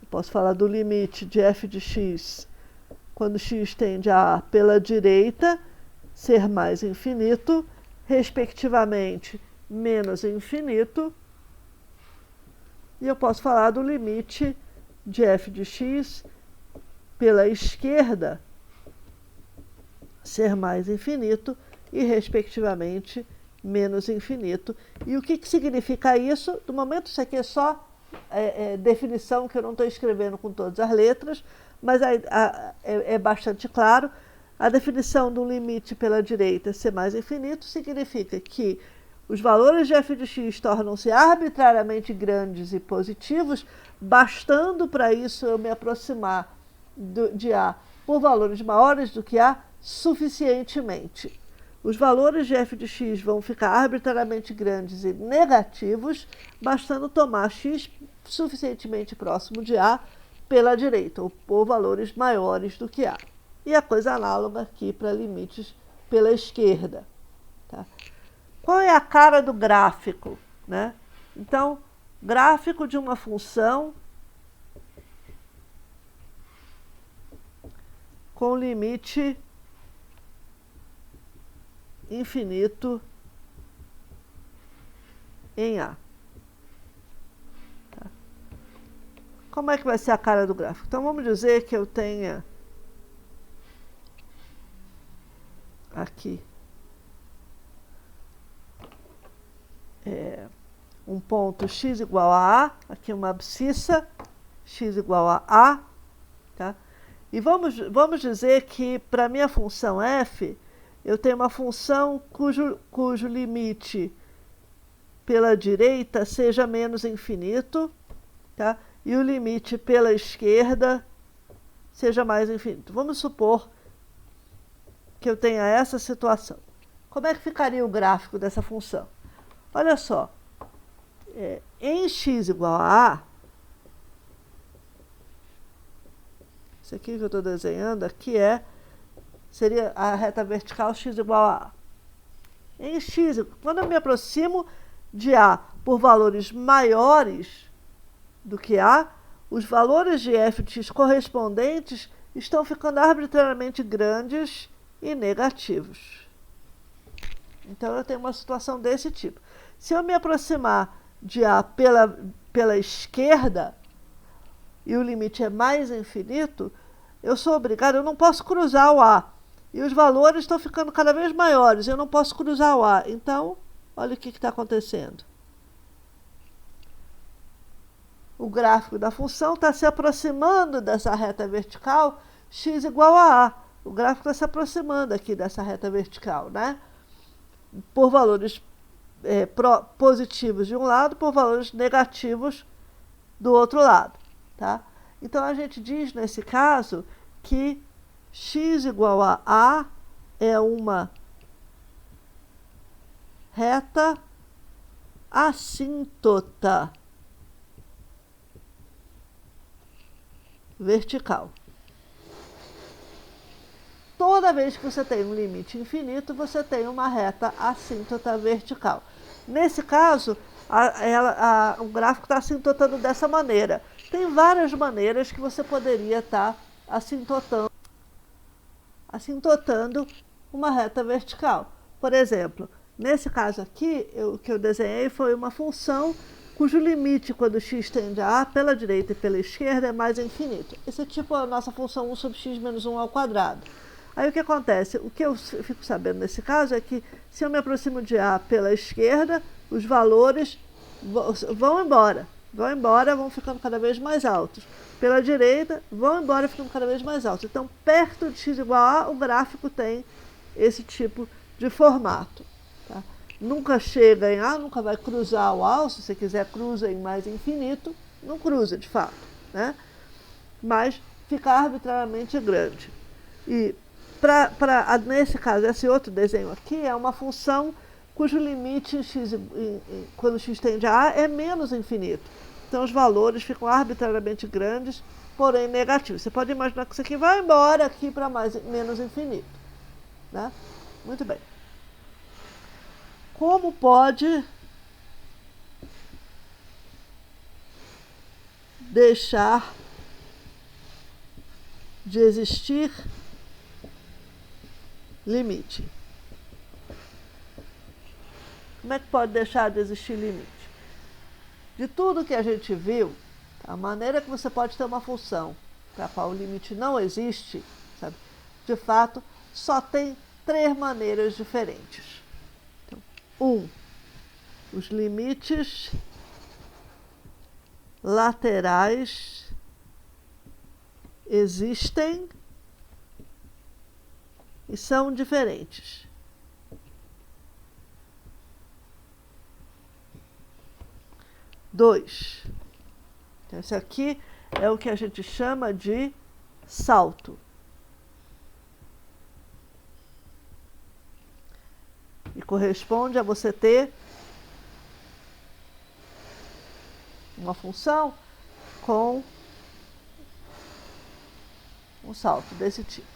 Posso falar do limite de f de x quando x tende a A pela direita ser mais infinito, respectivamente menos infinito. E eu posso falar do limite de f de x pela esquerda ser mais infinito e, respectivamente, menos infinito. E o que significa isso? Do momento, isso aqui é só definição que eu não estou escrevendo com todas as letras, mas é bastante claro. A definição do limite pela direita ser mais infinito significa que os valores de f de x tornam-se arbitrariamente grandes e positivos, bastando para isso eu me aproximar de A por valores maiores do que A suficientemente. Os valores de f de x vão ficar arbitrariamente grandes e negativos, bastando tomar x suficientemente próximo de A pela direita, ou por valores maiores do que A. E a coisa análoga aqui para limites pela esquerda. Tá? Qual é a cara do gráfico? Né? Então, gráfico de uma função com limite infinito em A. Tá? Como é que vai ser a cara do gráfico? Então, vamos dizer que eu tenha aqui um ponto x igual a A, aqui uma abscissa, x igual a A, tá? E vamos dizer que para minha função f, eu tenho uma função cujo limite pela direita seja menos infinito, tá? E o limite pela esquerda seja mais infinito. Vamos supor que eu tenha essa situação. Como é que ficaria o gráfico dessa função? Olha só, em x igual a A, isso aqui que eu estou desenhando aqui seria a reta vertical x igual a A. Em x, quando eu me aproximo de A por valores maiores do que A, os valores de f de x correspondentes estão ficando arbitrariamente grandes e negativos. Então, eu tenho uma situação desse tipo. Se eu me aproximar de A pela esquerda, e o limite é mais infinito, eu sou obrigado, eu não posso cruzar o A. E os valores estão ficando cada vez maiores, eu não posso cruzar o A. Então, olha o que está acontecendo. O gráfico da função está se aproximando dessa reta vertical x igual a A. o gráfico está se aproximando aqui dessa reta vertical, né? Por valores positivos de um lado, por valores negativos do outro lado, tá? Então, a gente diz, nesse caso, que x igual a A é uma reta assíntota vertical. Toda vez que você tem um limite infinito, você tem uma reta assíntota vertical. Nesse caso, o gráfico está assintotando dessa maneira. Tem várias maneiras que você poderia estar assintotando uma reta vertical. Por exemplo, nesse caso aqui, o que eu desenhei foi uma função cujo limite, quando x tende a A, pela direita e pela esquerda, é mais infinito. Esse é tipo a nossa função 1 sobre x menos 1 ao quadrado. Aí o que acontece? O que eu fico sabendo nesse caso é que se eu me aproximo de A pela esquerda, os valores vão embora, vão ficando cada vez mais altos. Pela direita, vão embora ficando cada vez mais altos. Então, perto de x igual a A, o gráfico tem esse tipo de formato. Tá? Nunca chega em A, nunca vai cruzar o A, se você quiser cruza em mais infinito, não cruza de fato, né? Mas fica arbitrariamente grande. E nesse caso, esse outro desenho aqui é uma função cujo limite quando x tende a A é menos infinito. Então os valores ficam arbitrariamente grandes, porém negativos. Você pode imaginar que isso aqui vai embora aqui para menos infinito. Né? Muito bem. Como pode deixar de existir limite? Como é que pode deixar de existir limite? De tudo que a gente viu, a maneira que você pode ter uma função para a qual o limite não existe, sabe? De fato, só tem 3 maneiras diferentes. Então, os limites laterais existem e são diferentes. Dois. Então, esse aqui é o que a gente chama de salto. E corresponde a você ter uma função com um salto desse tipo.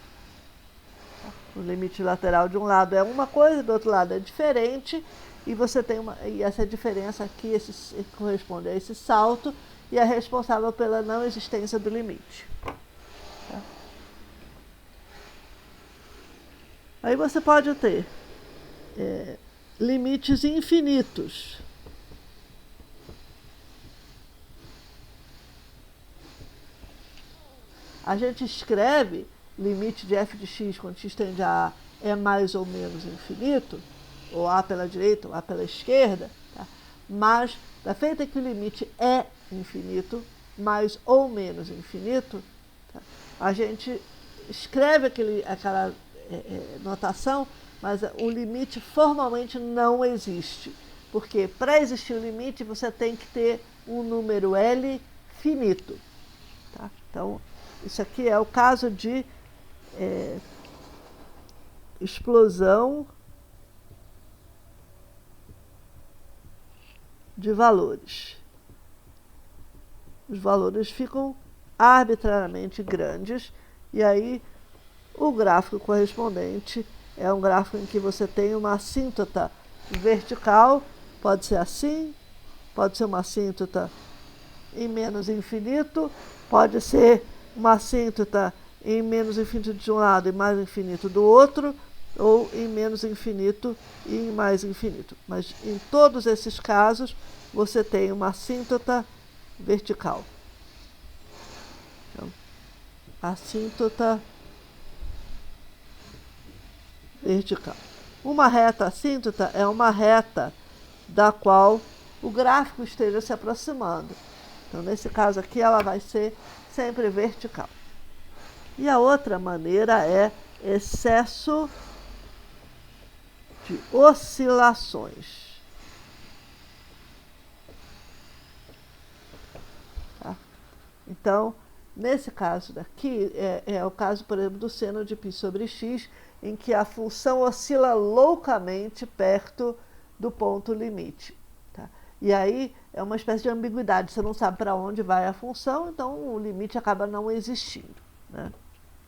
O limite lateral de um lado é uma coisa, do outro lado é diferente, e você tem e essa diferença aqui corresponde a esse salto e é responsável pela não existência do limite. Tá? Aí você pode ter limites infinitos. A gente escreve limite de f de x quando x tende a A é mais ou menos infinito, ou A pela direita ou A pela esquerda, tá? Mas, da feita que o limite é infinito, mais ou menos infinito, tá? A gente escreve aquela notação, mas o limite formalmente não existe. Porque para existir o limite, você tem que ter um número L finito. Tá? Então, isso aqui é o caso de explosão de valores. Os valores ficam arbitrariamente grandes e aí o gráfico correspondente é um gráfico em que você tem uma assíntota vertical, pode ser assim, pode ser uma assíntota em menos infinito, pode ser uma assíntota em menos infinito de um lado e mais infinito do outro, ou em menos infinito e em mais infinito. Mas em todos esses casos, você tem uma assíntota vertical. Então, assíntota vertical. Uma reta assíntota é uma reta da qual o gráfico esteja se aproximando. Então, nesse caso aqui, ela vai ser sempre vertical. E a outra maneira é excesso de oscilações. Tá? Então, nesse caso daqui, é o caso, por exemplo, do seno de π sobre x, em que a função oscila loucamente perto do ponto limite. Tá? E aí é uma espécie de ambiguidade, você não sabe para onde vai a função, então o limite acaba não existindo. Né?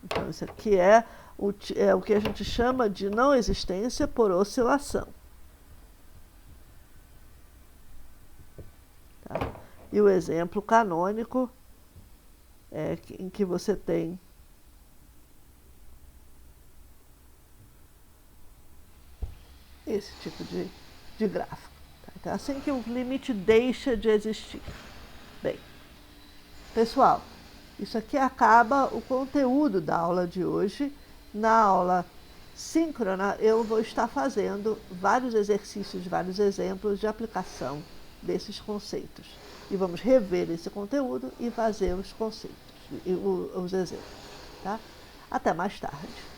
Então isso aqui é o que a gente chama de não existência por oscilação. Tá? E o exemplo canônico é em que você tem esse tipo de gráfico. Tá? Então, é assim que o limite deixa de existir. Bem, pessoal, isso aqui acaba o conteúdo da aula de hoje. Na aula síncrona, eu vou estar fazendo vários exercícios, vários exemplos de aplicação desses conceitos. E vamos rever esse conteúdo e fazer os conceitos, os exemplos. Tá? Até mais tarde.